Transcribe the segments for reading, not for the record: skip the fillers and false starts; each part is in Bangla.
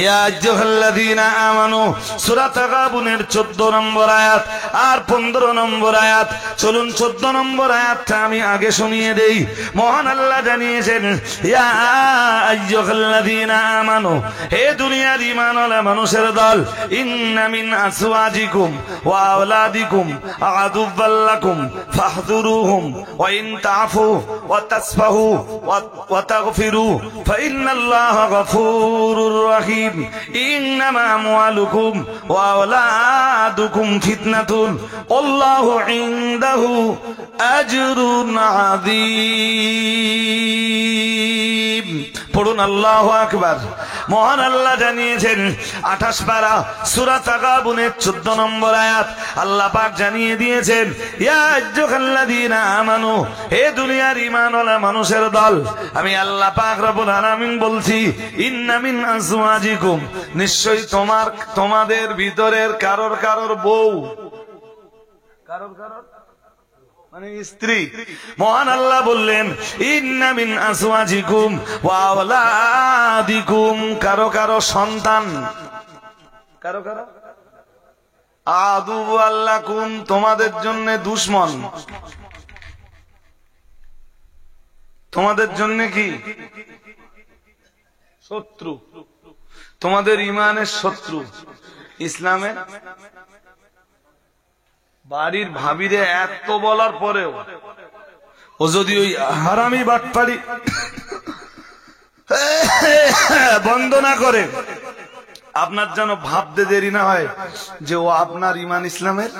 ইয়া আইয়ুহাল্লাযীনা আমানু সূরা তাগাবুনের 14 নম্বর আয়াত আর 15 নম্বর আয়াত। চলুন 14 নম্বর আয়াতটা আমি আগে শুনিয়ে দেই। মহান আল্লাহ জানিয়েছেন, ইয়া আইয়ুহাল্লাযীনা আমানু, হে দুনিয়ার ঈমানওয়ালা মানুষের দল, ইন্না মিন আসওয়াজিকুম ওয়া আওলাদিকুম আদুওয়াল লাকুম ফাহযুরুহুম ওয়া ইন তা'ফু ওয়া তাসফাহু ওয়া তাগফিরু ফাইন্নাল্লাহা গফুরুর রহিম। ইন্নামা আমওয়ালুকুম ওয়া আওলাদুকুম ফিতনাতুন আল্লাহু ইনদাহু আজরুন আযীম। পড়ুন আল্লাহু আকবার। মহান আল্লাহ জানিয়েছেন 28 পারা সূরা তাগাবুনের 14 নম্বর আয়াত। আল্লাহ পাক জানিয়ে দিয়েছেন, ইয়া আইয়ুহাল্লাযীনা আমানু, হে দুনিয়ার ঈমানওয়ালা মানুষের দল, আমি আল্লাহ পাক রব্বুল আলামিন বলছি, ইন্না মিন আজওয়াজিকুম, নিশ্চয়ই তোমাদের ভিতরের কারোর বউ, কারোর মানে স্ত্রী। মহান আল্লাহ বললেন, ইন্না মিন আসওয়াজিকুম ওয়া আওলাদিকুম, কারো সন্তান, কারো আদুওয়াল লাকুম, তোমাদের জন্য দুশমন, তোমাদের জন্য কি শত্রু, তোমাদের ঈমানের শত্রু, ইসলামের। বাড়ির ভাবিরে এত বলার পরেও ও যদি ওই হারামি বাটপাড়ি বন্ধ না করে, আপনার যেন ভাবতে দেরি না হয় যে ও আপনার ঈমান ইসলামের।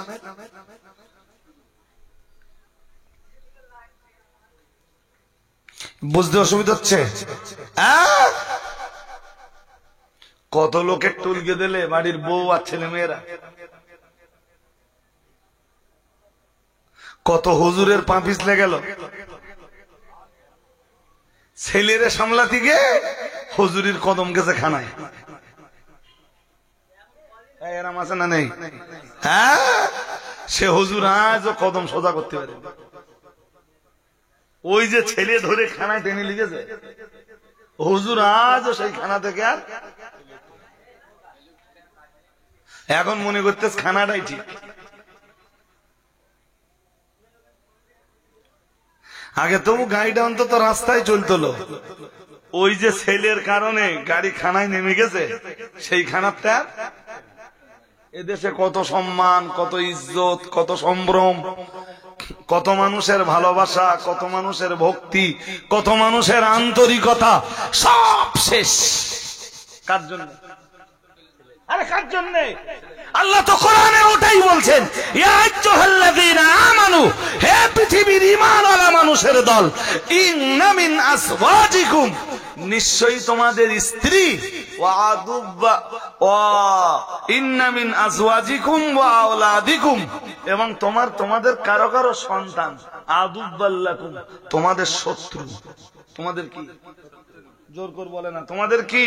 বুঝতে অসুবিধা হচ্ছে? কত লোকের টুলকে দিলে বাড়ির বউ আর ছেলে মেয়েরা, কত হুজুরের পা পিছলে গেল, ছেলেরে সামলাতে গিয়ে হুজুরির কদম গেছে খানায়। এরাম আছে না নেই? হ্যাঁ, সে হুজুর আজও কদম সোজা করতে পারে। ওই যে ছেলে ধরে খানায় টেনে লিখেছে, হুজুর আজও সেই খানা থেকে আর এখন মনে করতে খানাটাই ঠিক। আগে তবু গাড়িটা অন্তত রাস্তায় চলতো, ওই যে ছেলের কারণে গাড়ি খানায় নেমে গেছে, সেই খানাটা এদেশে কত সম্মান, কত ইজ্জত, কত সম্ভ্রম, কত মানুষের ভালোবাসা, কত মানুষের ভক্তি, কত মানুষের আন্তরিকতা, সব শেষ। কার জন্য? আরে কার জন্য? আল্লাহ তো কোরআনে ওটাই বলছেন, ইয়া আইয়ুহাল্লাযীনা আমানু, হে পৃথিবীর ঈমানওয়ালা মানুষের দল, ইন্না মিন আসওয়াজিকুম, নিশ্চয়ই তোমাদের স্ত্রী, ইন্না মিন আজওয়াজিকুম ওয়া আওলাদিকুম, এবং তোমাদের কারো সন্তান, আদুওয়াল লাকুম, তোমাদের শত্রু, তোমাদের কি, জোর করে বলে না, তোমাদের কি,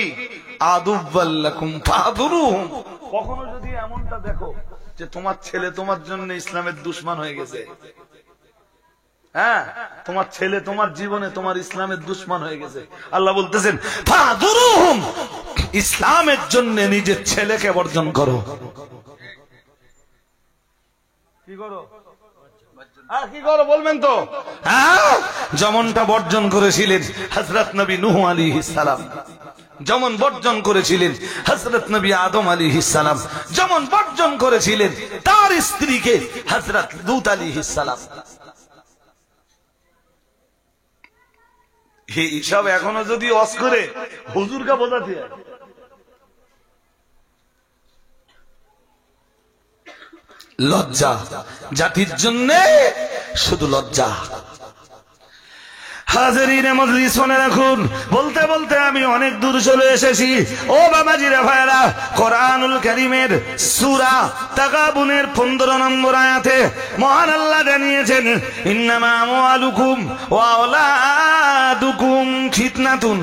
আদুওয়াল লাকুম ফাহযুরুহুম। কখনো যদি এমনটা দেখো যে তোমার ছেলে তোমার জন্য ইসলামের দুশমন হয়ে গেছে, হ্যাঁ, তোমার ছেলে তোমার জীবনে তোমার ইসলামের দুশমন হয়ে গেছে, আল্লাহ বলতেছেন ফাহযুরুহুম, ইসলামের জন্য নিজের ছেলেকে বর্জন করো। কি করো? কি করো বলবেন তো? হ্যাঁ, যেমনটা বর্জন করেছিলেন হযরত নবী নূহ আলাইহিস সালাম, যেমন বর্জন করেছিলেন হযরত নবী আদম আলাইহিস সালাম, যেমন বর্জন করেছিলেন তার স্ত্রীকে হযরত লূত আলাইহিস সালাম। এইসব এখনো যদি ওয়াজ করে হুজুরকে বোঝাতে হয়। লজ্জা জাতির জন্য, শুধু লজ্জা। হাজিরিনে মজলিস, শুনে রাখুন, বলতে বলতে আমি অনেক দূর চলে এসেছি। ও বাবাজিরা ভাইরা, কোরআনুল কারীমের সূরা তাগাবুনের 15 নম্বর আয়াতে মহান আল্লাহ জানিয়েছেন, ইন্নামা আমওয়ালুকুম ওয়া আওলাদুকুম ফিতনাতুন।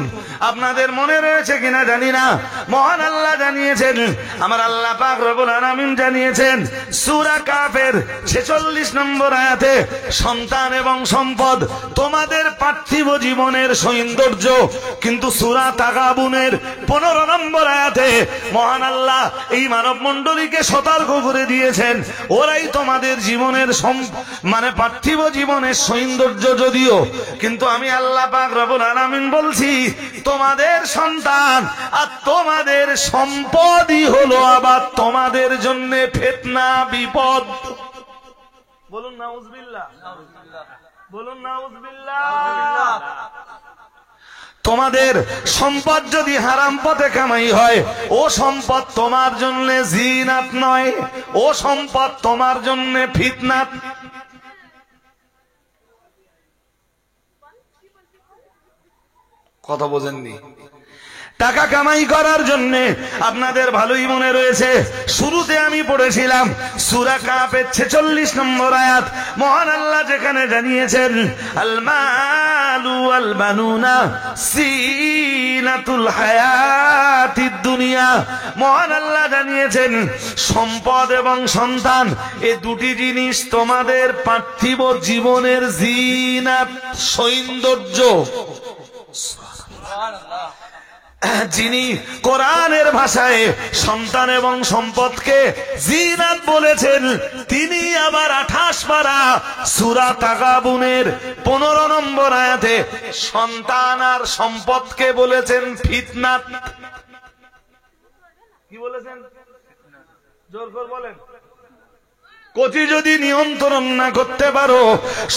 আপনাদের মনে রয়েছে কিনা জানি না, মহান আল্লাহ জানিয়েছেন, আমার আল্লাহ পাক রব্বুল আলামিন জানিয়েছেন সূরা কাফের 46 নম্বর আয়াতে, সন্তান এবং সম্পদ তোমাদের পার্থিব জীবনের সৌন্দর্য। কিন্তু সূরা তাগাবুনের 15 নম্বর আয়াতে মহান আল্লাহ এই মানব মণ্ডলীকে সতর্ক করে দিয়েছেন, ওরাই তোমাদের জীবনের মানে পার্থিব জীবনের সৌন্দর্য যদিও, কিন্তু আমি আল্লাহ পাক রব্বুল আলামিন বলছি তোমাদের সন্তান আর তোমাদের সম্পদই হলো আবার তোমাদের জন্য ফিতনা, বিপদ। বলুন নাউজুবিল্লাহ, বলুন নাউজুবিল্লাহ। তোমাদের সম্পদ যদি হারাম পথে কামাই হয়, ও সম্পদ তোমার জন্য জিনাত নয়, ও সম্পদ তোমার জন্য ফিতনাত। কথা বোঝেননি? টাকা কামাই করার জন্য আপনাদের ভালোই মনে রয়েছে, শুরুতে আমি পড়েছিলাম সূরা কাফের 46 নম্বর আয়াত, মহান আল্লাহ যেখানে জানিয়েছেন আল মালু ওয়াল বানুনা সিনাতুল হায়াতিদ দুনিয়া। মহান আল্লাহ জানিয়েছেন সম্পদ এবং সন্তান এই দুটি জিনিস তোমাদের পার্থিব জীবনের জিনাত, সৌন্দর্য। যিনি কোরআনের ভাষায় সন্তান এবং সম্পদকে জিনাত বলেছেন, তিনি আবার 28 পারা সূরা তাগাবুনের 15 নম্বর আয়াতে সন্তান আর সম্পদকে বলেছেন ফিতনাত। কি বলেছেন? জোর করে বলেন। কোটি যদি নিয়ন্ত্রণ না করতে পারো,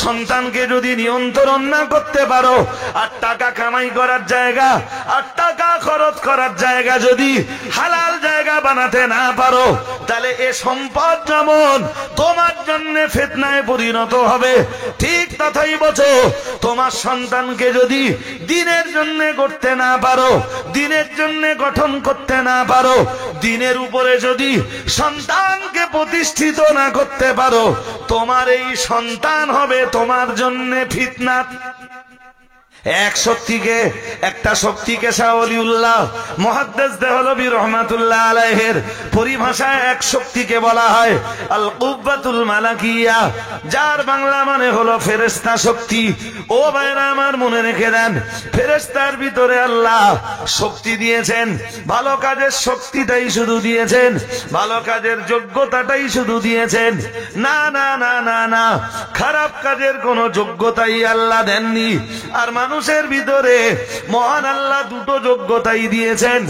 সন্তানকে যদি নিয়ন্ত্রণ না করতে পারো, আর টাকা কামাই করার জায়গা আর টাকা খরচ করার জায়গা যদি হালাল জায়গা বানাতে না পারো, তাহলে এ সম্পদ যেমন তোমার জন্য ফিতনায় পরিণত হবে, ঠিক তথাই বোঝো তোমার সন্তানকে যদি দিনের জন্য করতে না পারো, দিনের জন্য গঠন করতে না পারো, দিনের উপরে যদি সন্তানকে প্রতিষ্ঠিত না করতে পারো, তোমার এই সন্তান হবে তোমার জন্য ফিতনাত। এক শক্তিকে, একটা শক্তিকে শাহ ওলিউল্লাহ মুহাদ্দিস দেহলভী রহমাতুল্লাহ আলাইহির পরিভাষায় এক শক্তিকে বলা হয় আল কুব্বাতুল মালাকিয়া, যার বাংলা মানে হলো ফেরেশতা শক্তি। ও ভাইরা আমার, মনে রেখে দেন, ফেরেশতার ভিতরে আল্লাহ শক্তি দিয়েছেন, ভালো কাজের শক্তিটাই শুধু দিয়েছেন, ভালো কাজের যোগ্যতাটাই শুধু দিয়েছেন। না না না না না, খারাপ কাজের কোনো যোগ্যতাই আল্লাহ দেননি। আর মানুষের ভিতরে মহান আল্লাহ দুটো যোগ্যতাই দিয়েছেন।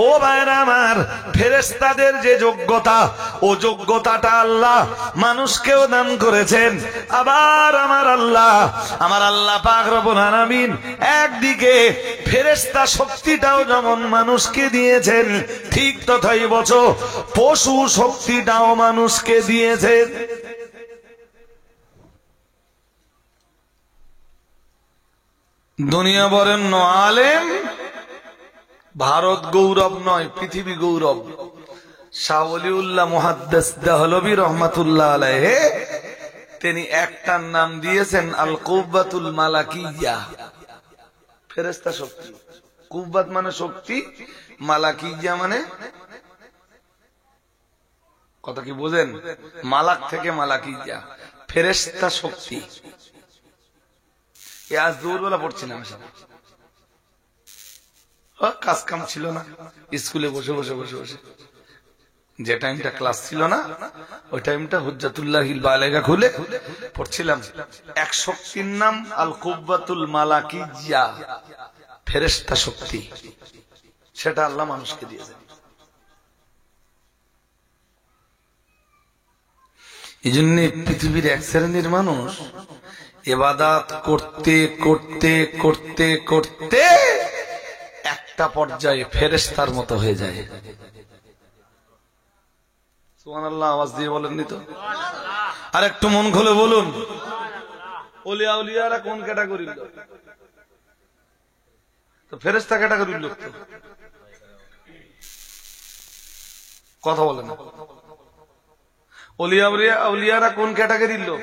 ও ভাইরা আমার, ফেরেশতাদের যে যোগ্যতা, ও যোগ্যতাটা আল্লাহ মানুষকেও দান করেছেন। আবার আমার আল্লাহ পাক রব্বুল আলামিন একদিকে ফেরেশতা শক্তিটাও যেমন মানুষকে দিয়েছেন, ঠিক তথাই বছো পশু শক্তিটাও মানুষকে দিয়েছেন। দুনিয়া বরেণ্য আলেম, ভারত গৌরব নয়, পৃথিবী গৌরব। শাহ ওলিউল্লাহ মুহাদ্দিস দেহলভী রহমাতুল্লাহ আলাইহি তিনি একটার নাম দিয়েছেন আল কুব্বাতুল মালাকিয়া, ফেরেশতা শক্তি। কুব্বাত মানে শক্তি, মালাকিয়া মানে, কথা কি বোঝেন? মালাক থেকে মালাকিয়া, ফেরেশতা শক্তি। আজ দৌড়বেলা পড়ছি না, কাজ কাম ছিল না, স্কুলে বসে বসে বসে বসে যে টাইমটা ক্লাস ছিল না, ওই টাইমটা হুজ্জাতুল্লাহিল বালেগা খুলে পড়ছিলাম। এক শক্তির নাম আল কুব্বাতুল মালাকিয়া, ফেরেশতা শক্তি, সেটা আল্লাহ মানুষকে দিয়েছেন। এই জন্য পৃথিবীর এক শ্রেণীর মানুষ ইবাদত করতে করতে করতে করতে একটা পর্যায়ে ফেরেশতার মতো হয়ে যায়। সুবহানাল্লাহ, আওয়াজ দিয়ে বলেননি তো? আর একটু মন খুলে বলুন, ওলিয়া উলিয়ারা কোন ক্যাটাগরির লোক? তো ফেরেশতা ক্যাটাগরির লোক তো। কথা বলেন, ওলিয়া উলিয়ারা কোন ক্যাটাগরির লোক?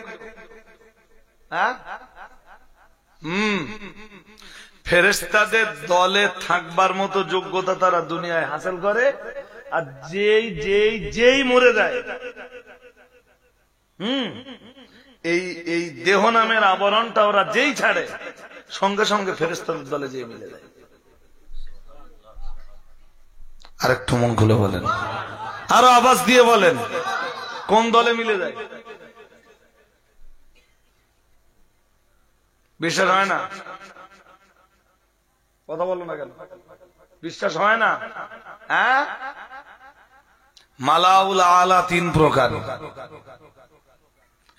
ফেরেশতাদের দলে থাকবার মতো যোগ্যতা তারা দুনিয়ায় হাসিল করে, আর যেই যেই যেই মরে যায়, এই দেহ নামের আবরণটা ওরা যেই ছাড়ে, সঙ্গে সঙ্গে ফেরেশতাদের দলে যেয়ে মিলে যায়। আরেকটু মন খুলে বলেন, আরো আওয়াজ দিয়ে বলেন, কোন দলে মিলে যায়? বিশ্বাস হয় না? কথা বলো না কেন? বিশ্বাস হয় না? হ্যাঁ, মালাউল আলা 3 প্রকার।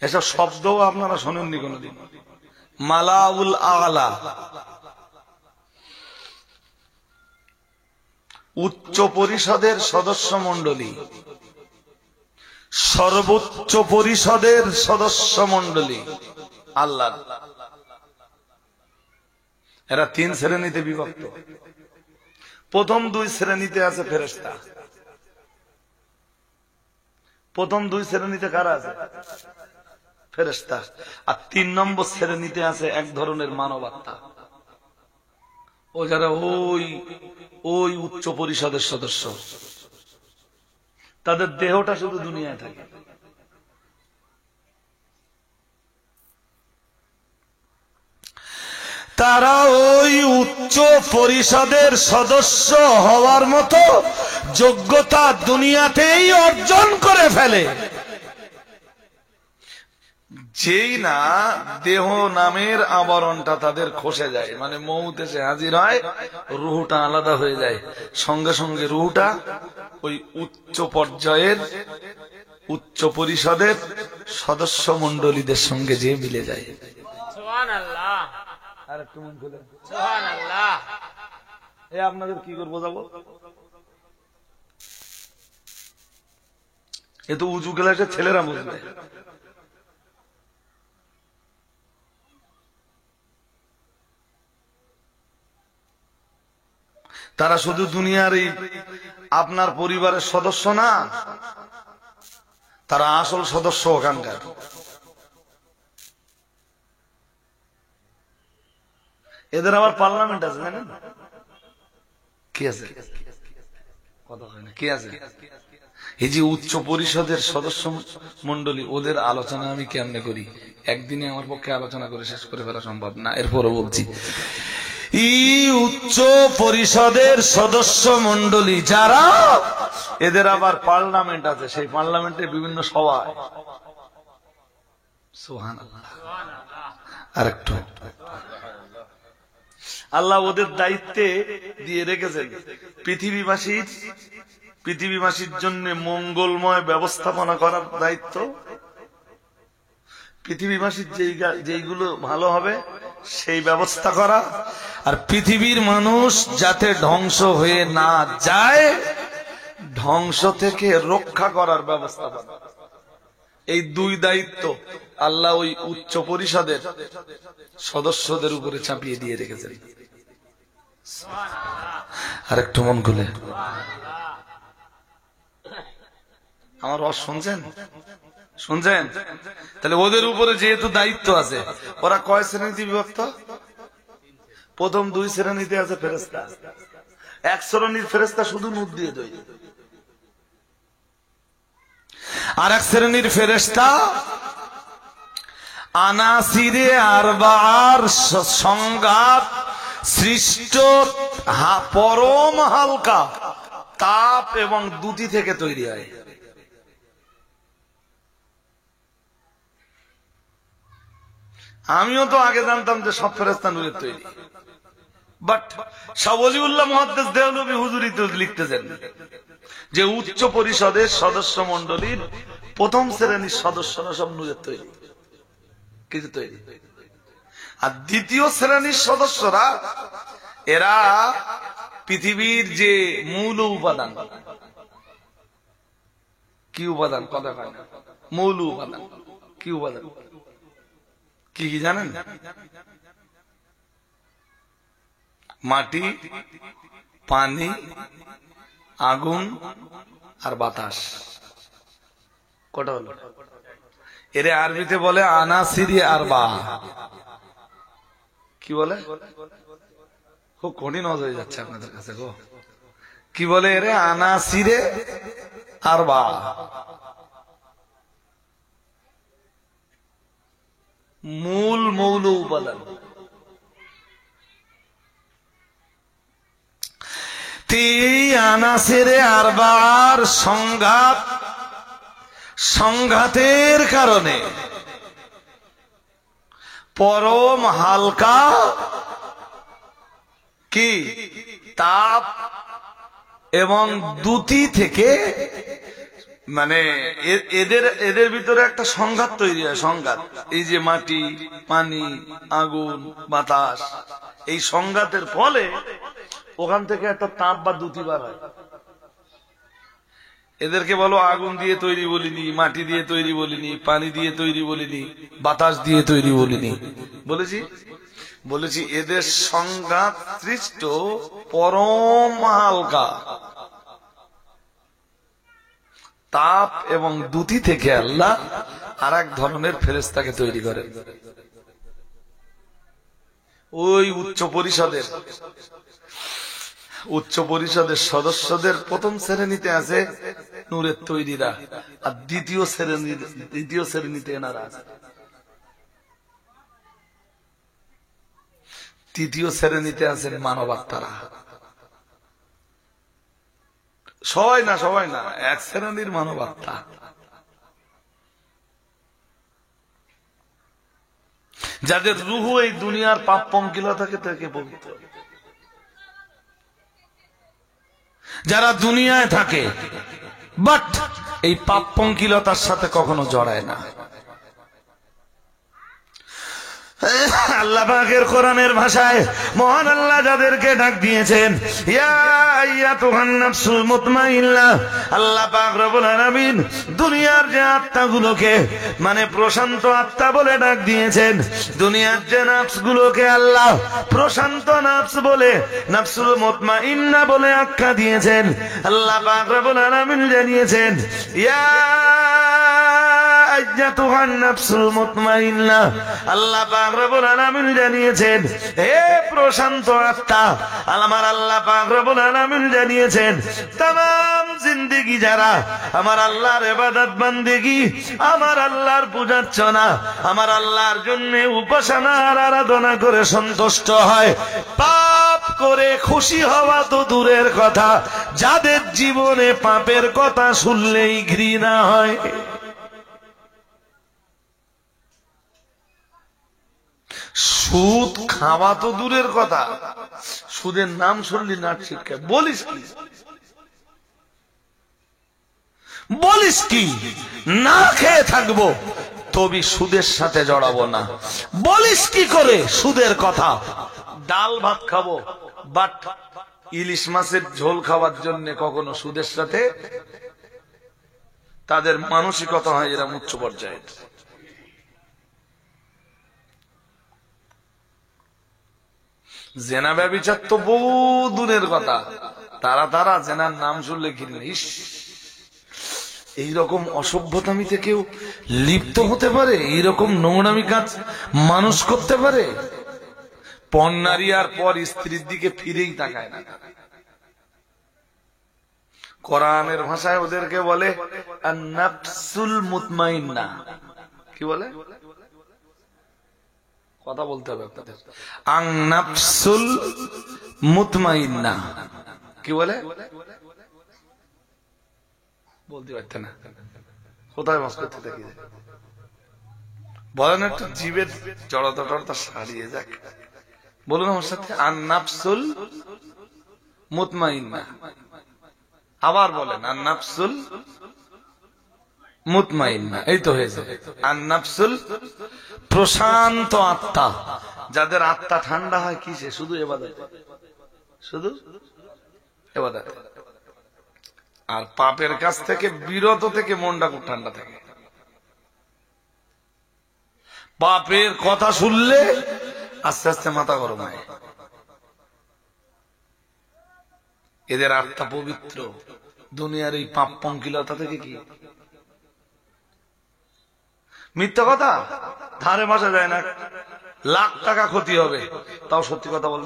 এসব শব্দও আপনারা শোনেননি কোনদিন। মালাউল আলা, উচ্চ পরিষদের সদস্য মণ্ডলী, সর্বোচ্চ পরিষদের সদস্য মণ্ডলী আল্লাহ। এরা 3 শ্রেণীতে বিভক্ত। প্রথম 2 শ্রেণীতে আছে ফেরেশতা। প্রথম 2 শ্রেণীতে কারা আছে? ফেরেশতা। আর 3 নম্বর শ্রেণীতে আছে এক ধরনের মানব আত্মা। ও যারা ওই উচ্চ পরিষদের সদস্য, তাদের দেহটা শুধু দুনিয়ায় থাকে। তারা ওই উচ্চ পরিষদের সদস্য হওয়ার মতো যোগ্যতা দুনিয়াতেই অর্জন করে ফেলে। যেই না দেহ নামের আবরণটা তাদের খসে যায়, মানে মউত এসে হাজির হয়, রুহটা আলাদা হয়ে যায়, সঙ্গে সঙ্গে রুহটা ওই উচ্চ পর্যায়ের উচ্চ পরিষদের সদস্য মণ্ডলীদের সঙ্গে যে মিলে যায়। সুবহানাল্লাহ। আর একটু মন খুলে সুবহানাল্লাহ। আপনাদের কি করে বোঝাবো? এ তো উঁচু ক্লাসের ছেলেরা বুঝবে। তারা শুধু দুনিয়ার এই আপনার পরিবারের সদস্য না, তারা আসল সদস্য ওখানকার। এদের আবার পার্লামেন্ট আছে, জানেন কি আছে? কথা হয় না, কি আছে? এই যে উচ্চ পরিষদের সদস্য মন্ডলী, ওদের আলোচনা আমি কেমনে করি, একদিনে আমার পক্ষে আলোচনা করে শেষ করে ফেলা সম্ভব না। এরপরও বলছি, উচ্চ পরিষদের সদস্য মন্ডলী যারা, এদের আবার পার্লামেন্ট আছে। সেই পার্লামেন্টে বিভিন্ন সভায়, সুবহানাল্লাহ, আরেকটু আল্লাহ ওদের দায়িত্বে দিয়ে রেখেছেন পৃথিবীবাসীর জন্য মঙ্গলময় ব্যবস্থাপনা করার দায়িত্ব। পৃথিবীবাসীর যেইগুলো ভালো হবে সেই ব্যবস্থা করা, আর পৃথিবীর মানুষ যাতে ধ্বংস হয়ে না যায়, ধ্বংস থেকে রক্ষা করার ব্যবস্থা করা। এই 2 দায়িত্ব আল্লাহ ওই উচ্চ পরিষদের সদস্যদের উপরে চাপিয়ে দিয়ে রেখেছেন। আর একটু মন খুলে আমার রস শুনছেন? তাহলে ওদের উপরে যেহেতু দায়িত্ব আছে, ওরা কয় শ্রেণীতে বিভক্ত? প্রথম 2 শ্রেণীতে আছে ফেরেশতা। 1 শ্রেণীর ফেরেশতা শুধু নূর দিয়ে তৈরি, আর 1 শ্রেণীর ফেরেশতা আনাসিরে আরবার সংঘাত সৃষ্ট পরম হালকা তাপ এবং দ্যুতি থেকে তৈরি হয়। আমিও তো আগে জানতাম যে সব ফেরেশতা নূরের তৈরি, বাট শাহ ওয়ালিউল্লাহ মুহাদ্দিস দেওলভী হুজুরি তো লিখতেছেন যে উচ্চ পরিষদের সদস্য মণ্ডলীর প্রথম শ্রেণীর সদস্যরা সব নূরের তৈরি, কিছু তৈরি। আর দ্বিতীয় শ্রেণীর সদস্যরা, এরা পৃথিবীর যে মূল উপাদান, কি উপাদান? কথা কয় না। মূল উপাদান কি উপাদান? কি কি জানেন? মাটি, পানি, আগুন আর বাতাস। কটা হলো? এরে আরবিতে বলে আনাসিরি আরবা। কি বলে? খুব কঠিন হয়ে যাচ্ছে আপনাদের কাছে গো। কি বলে এরে? আনাসিরে আরবা। মূল মৌল উপাদান। আনাসেরে আরবার সংঘাতের কারণে পরম হালকা কি তাপ এবং দ্যুতি থেকে মানে এদের ভিতরে একটা সংঘাত তৈরি হয়। সংঘাত, এই যে মাটি, পানি, আগুন, বাতাস, এই সংঘাতের ফলে ওখান থেকে একটা তাপ বা দ্যুতি বার হয়। এদেরকে বলো আগুন দিয়ে তৈরি বলিনি, মাটি দিয়ে তৈরি বলিনি, পানি দিয়ে তৈরি বলিনি, বাতাস দিয়ে তৈরি বলিনি, বলেছি এদের সংঘাত সৃষ্ট পরম হালকা তাপ এবং দ্যুতি থেকে আল্লাহ আর এক ধরনের ফেরেশতাকে তৈরি করেন। ওই উচ্চ পরিষদের সদস্যদের প্রথম শ্রেণীতে আছে নূরের তৈরিরা, আর দ্বিতীয় শ্রেণীতে এনারা আছে। তৃতীয় শ্রেণীতে আছেন মানবাত্মারা। সবাই না, এক শ্রেণীর মানবাত্মা। যাদের রুহু এই দুনিয়ার পাপ পঙ্কিলতা থেকে পবিত্র, যারা দুনিয়ায় থাকে বাট এই পাপ পঙ্কিলতার সাথে কখনো জড়ায় না। আল্লাহ পাকের কোরআনের ভাষায় মহান আল্লাহ যাদেরকে ডাক দিয়েছেন ইয়া আইয়াতুহান নাফসুল মুতমাইন্নাহ, আল্লাহ পাক রব্বুল আলামিন দুনিয়ার যে আত্মাগুলোকে মানে প্রশান্ত আত্মা বলে ডাক দিয়েছেন, দুনিয়ার যে নফসগুলোকে আল্লাহ প্রশান্ত নফস বলে নাফসুল মুতমাইন্নাহ বলে আখ্যা দিয়েছেন। আল্লাহ পাক রব্বুল আলামিন জানিয়েছেন ইয়া আইয়াতুহান নাফসুল মুতমাইন্নাহ, আল্লাহ পাক রব্বুল আলামিন জানিয়েছেন হে প্রশান্ত আত্মা, আমার আল্লাহ পাক রব্বুল আলামিন জানিয়েছেন तमाम জিন্দেগি যারা আমার আল্লাহর ইবাদত বান্দেগি, আমার আল্লাহর পূজার্চনা, আমার আল্লাহর জন্য উপাসনা আর আরাধনা করে সন্তুষ্ট হয়, পাপ করে খুশি হওয়া তো দূরের কথা, যাদের জীবনে পাপের কথা শুনলেই ঘৃণা হয়, সুদ খাওয়া তো দূরের কথা, সুদের নাম শুনলি নাট শিক্ষা, বলিস কি না খেয়ে থাকবো তবে সুদের সাথে জড়াবো না, বলিস কি করে সুদের কথা, ডাল ভাত খাবো বাট ইলিশ মাছের ঝোল খাওয়ার জন্য কখনো সুদের সাথে, তাদের মানসিকতা হয় এরা উচ্চ পর্যায়ের। জেনা ব্যভিচার তো বহু দূরের কথা, তারা জেনার নাম শুনলে ঘৃণা, ইস এইরকম অসভ্যতামিতে কেউ লিপ্ত হতে পারে, এইরকম নোংরামি কাজ মানুষ করতে পারে, পর নারী আর পর স্ত্রীর দিকে ফিরেই তাকায় না। কোরআনের ভাষায় ওদেরকে বলে আন-নাফসুল মুতমাইন্নাহ, কি বলে কথা বলতে হবে আপনাদের, আন-নাফসুল মুতমাইন্নাহ কি বলে বলতে পারতে না, কোথায় বাস করতে থাকি বলেন, একটু জীবের জড়তা টড়তা সারিয়ে যাক, বলুন আমার সাথে আন-নাফসুল মুতমাইন্নাহ, আবার বলেন আন-নাফসুল মুতমাইন্নাহ, এই তো হয়েছে আন-নাফসুল প্রশান্ত আত্মা, যাদের আত্মা ঠান্ডা হয় কিসে, শুধু ইবাদত, শুধু ইবাদত, আর পাপের কাছ থেকে বিরত থেকে মনটা খুব ঠান্ডা থাকে। পাপের কথা শুনলে আস্তে আস্তে মাথা গরম হয়, এদের আত্মা পবিত্র, দুনিয়ার এই পাপ পঙ্কিলতা থেকে কি মিথ্যা কথা ধারে বসা যায় না, লাখ টাকা ক্ষতি হবে তাও সত্যি কথা বল,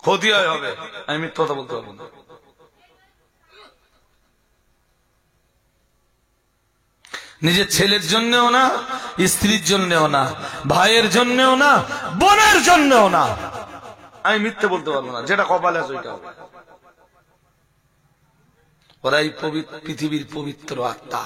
ক্ষতি হবে, আমি মিথ্যা কথা বলতে পারবো না। নিজের ছেলের জন্যও না, স্ত্রীর জন্যও না, ভাইয়ের জন্যও না, বোনের জন্যও না, আমি মিথ্যে বলতে পারবো না, যেটা কপালে আছে ওইটা হবে। ওরাই পৃথিবীর পবিত্র আত্মা।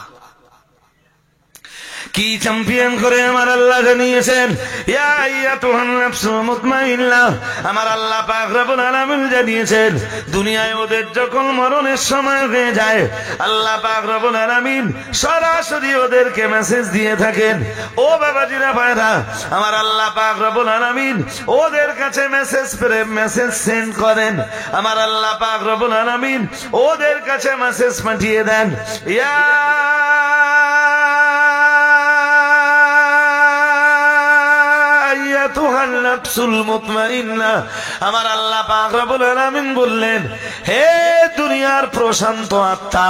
কি চ্যাম্পিয়ন করে আমার আল্লাহ জানিয়েছেন, ইয়া আইয়াতুহান নাফসুল মুতমাইন্নাহ, আমার আল্লাহ পাক রব্বুল আলামিন জানিয়েছেন দুনিয়ায় ওদের যখন মরণের সময় হয়ে যায় আল্লাহ পাক রব্বুল আলামিন সরাসরি ওদেরকে মেসেজ দিয়ে থাকেন। ও বাবাজিরা ভাইরা, আমার আল্লাহ পাক রব্বুল আলামিন ওদের কাছে মেসেজ সেন্ড করেন। আমার আল্লাহ পাক রব্বুল আলামিন ওদের কাছে মেসেজ পাঠিয়ে দেন, ইয়া আমার আল্লাহ পাক রব্বুল আলামিন বললেন, হে দুনিয়ার প্রশান্ত আত্মা,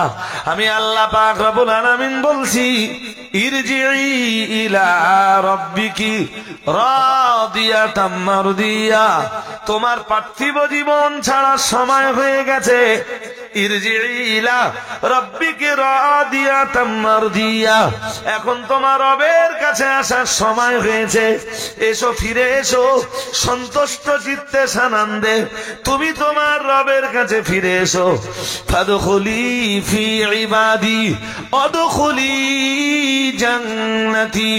আমি আল্লাহ পাক রব্বুল আলামিন বলছি, ইরজিই ইলা রাব্বিকি রাদিয়াতাম মারদিয়া, তোমার পার্থিব জীবন ছাড়ার সময় হয়ে গেছে। ইরজিই ইলা রাব্বিকি রাদিয়াতাম মারদিয়া, এখন তোমার রবের কাছে আসার সময় হয়েছে। এসো, ফিরে এসো সন্তুষ্ট চিত্তে সানন্দে, তুমি তোমার রবের কাছে ফিরে এসো। ফাদখুলি ফি ইবাদি আদখুলি জান্নাতি,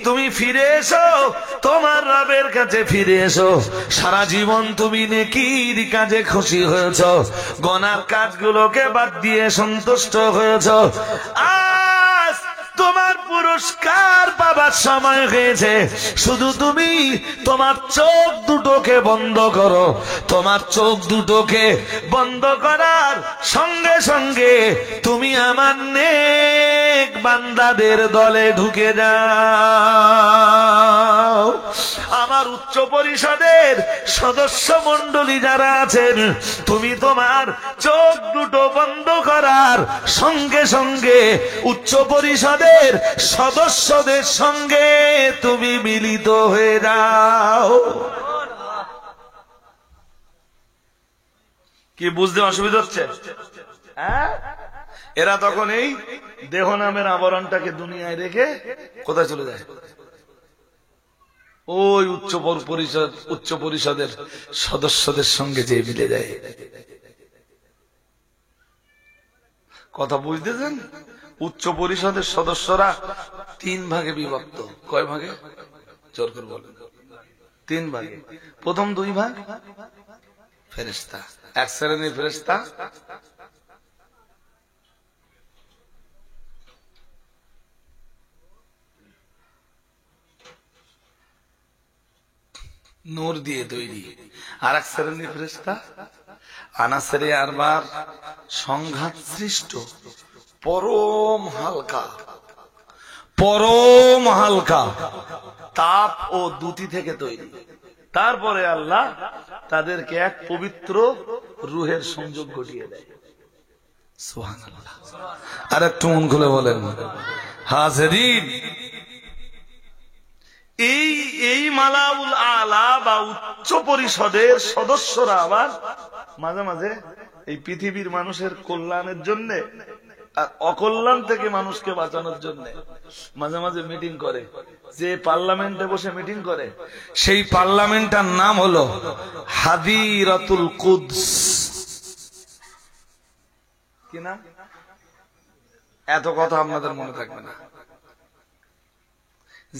তুমি ফিরে এসো তোমার রবের কাছে ফিরে এসো। সারা জীবন তুমি নেকির কাজে খুশি হয়েছো, গুনার কাজগুলোকে বাদ দিয়ে সন্তুষ্ট হয়েছো। আজ তোমার পুরস্কার পাবার সময় হয়েছে। শুধু তুমি তোমার চোখ দুটোকে বন্ধ করো, তোমার চোখ দুটোকে বন্ধ করার সঙ্গে সঙ্গে তুমি আমার নেক বান্দাদের দলে ঢুকে যাও। আমার উচ্চ পরিষদের সদস্য মণ্ডলী যারা আছেন, তুমি তোমার চোখ দুটো বন্ধ করার সঙ্গে সঙ্গে উচ্চ পরিষদের সদস্যদের সঙ্গে তুমি মিলিত হয়ে যাও। কি বুঝতে অসুবিধা হচ্ছে? এরা তখন এই দেহ নামের আবরণটাকে দুনিয়ায় রেখে কোথায় চলে যায়? ওই উচ্চ পরিষদের সদস্যদের সঙ্গে যে মিলে যায়। কথা বুঝতেছেন? উচ্চ পরিষদের সদস্যরা 3 ভাগে বিভক্ত। কয় ভাগে? জোর করে বলেন। 3 ভাগে। প্রথম 2 ভাগ ফেরেশতা, এক শ্রেণীর ফেরেশতা নূর দিয়ে তৈরি, আর এক শ্রেণীর ফেরেশতা আনাসেরে আরবার সংঘাত সৃষ্ট, পরম হালকা তাপ ও দ্যুতি থেকে তৈরি। তারপরে আল্লাহ তাদেরকে এক পবিত্র রূহের সংযোগ ঘটিয়ে দেয়। সুবহানাল্লাহ। আর একটু মন খুলে বলেন হাজিরিন, এই মালাউল আলা বা উচ্চ পরিষদের সদস্যরা আবার মাঝে মাঝে এই পৃথিবীর মানুষের কল্যাণের জন্য আর অকল্যাণ থেকে মানুষকে বাঁচানোর জন্য মাঝে মাঝে মিটিং করে। যে পার্লামেন্টে বসে মিটিং করে, সেই পার্লামেন্টটার নাম হলো হাদিরাতুল কুদস। কি না? এত কথা আপনাদের মনে থাকবে না।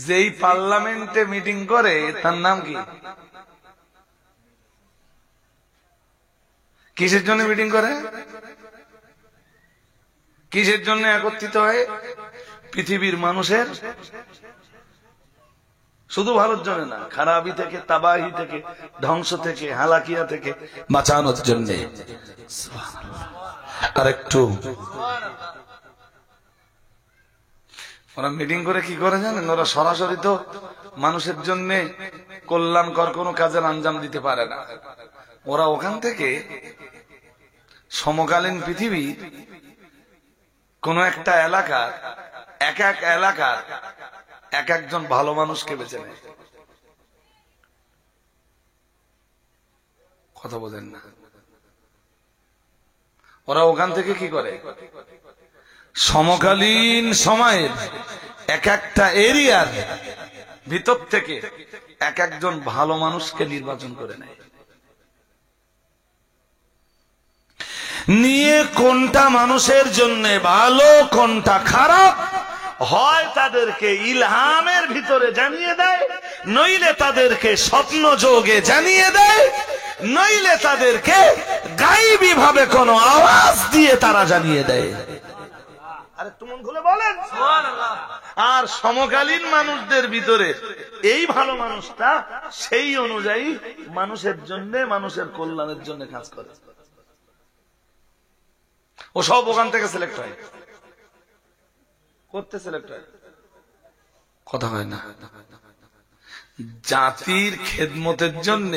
যেই পার্লামেন্টে মিটিং করে তার নাম কি? কিসের জন্য মিটিং করে? কিসের জন্য একত্রিত হয়? পৃথিবীর মানুষের, শুধু ভালোর জন্য না, খারাপি থেকে, তাবাহি থেকে, ধ্বংস থেকে, হালাকিয়া থেকে বাঁচানোর জন্য। আর একটু ওরা মিটিং করে কি করে জানেন? ওরা সরাসরি তো মানুষের জন্য কল্যাণকর কোন কাজের আঞ্জাম দিতে পারে না। ওরা ওখান থেকে সমকালীন পৃথিবী কোন একটা এলাকার এক এলাকার এক একজন ভালো মানুষকে বেছে নেয়। কথা বোঝেন না? ওরা ওখান থেকে কি করে? সমকালীন সময়ের এক একটা এরিয়ার ভিতর থেকে এক একজন ভালো মানুষকে নির্বাচন করে নেয়, নিয়ে কোনটা মানুষের জন্য ভালো কোনটা খারাপ হয় তাদেরকে ইলহামের ভিতরে জানিয়ে দেয়, নইলে তাদেরকে স্বপ্ন যোগে জানিয়ে দেয়, নইলে তাদেরকে গায়েবী ভাবে কোন আওয়াজ দিয়ে তারা জানিয়ে দেয়। আরে তুমি খুলে বলেন সুবহানাল্লাহ। আর সমকালীন মানুষদের ভিতরে এই ভালো মানুষটা সেই অনুযায়ী মানুষের জন্য, মানুষের কল্যাণের জন্য কাজ করে। ও সব ওখান থেকে সিলেক্ট হয়, করতে সিলেক্ট হয়, কথা হয় না। জাতির খেদমতের জন্য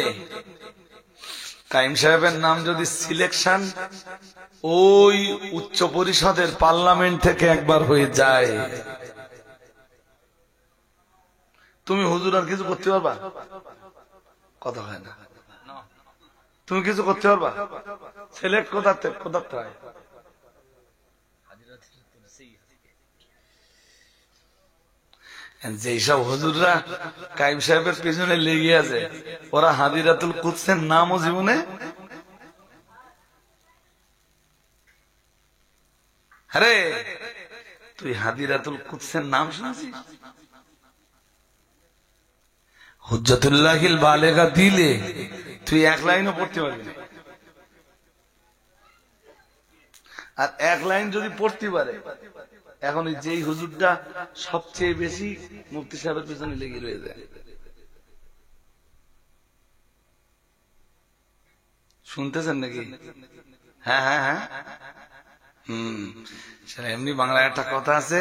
কাইম সাহেবের নাম যদি সিলেকশন ওই উচ্চ পরিষদের পার্লামেন্ট থেকে একবার হয়ে যায়, তুমি হুজুর আর কিছু করতে পারবা? কথা হয় না। তুমি কিছু করতে পারবা? সিলেক্ট কোথাতে হয়? যেসব হুজুররা কাইম সাহেবের পিছনে লেগে আছে, ওরা হাদিরাতুল কুদসের নামও জীবনে, আরে তুই হাদিরাতুল কুদসের নাম শুনেছিস? হুজ্জাতুল্লাহিল বালেগা দিলে তুই এক লাইনও পড়তে পারবি না। আর এক লাইন যদি পড়তে পারে, এখন যেই হুজুরটা সবচেয়ে বেশি মুফতি সাহেবের পিছনে লেগে রয়ে যায়, শুনতেছেন নাকি? হ্যাঁ হ্যাঁ হ্যাঁ, সেটা এমনি বাংলায় একটা কথা আছে,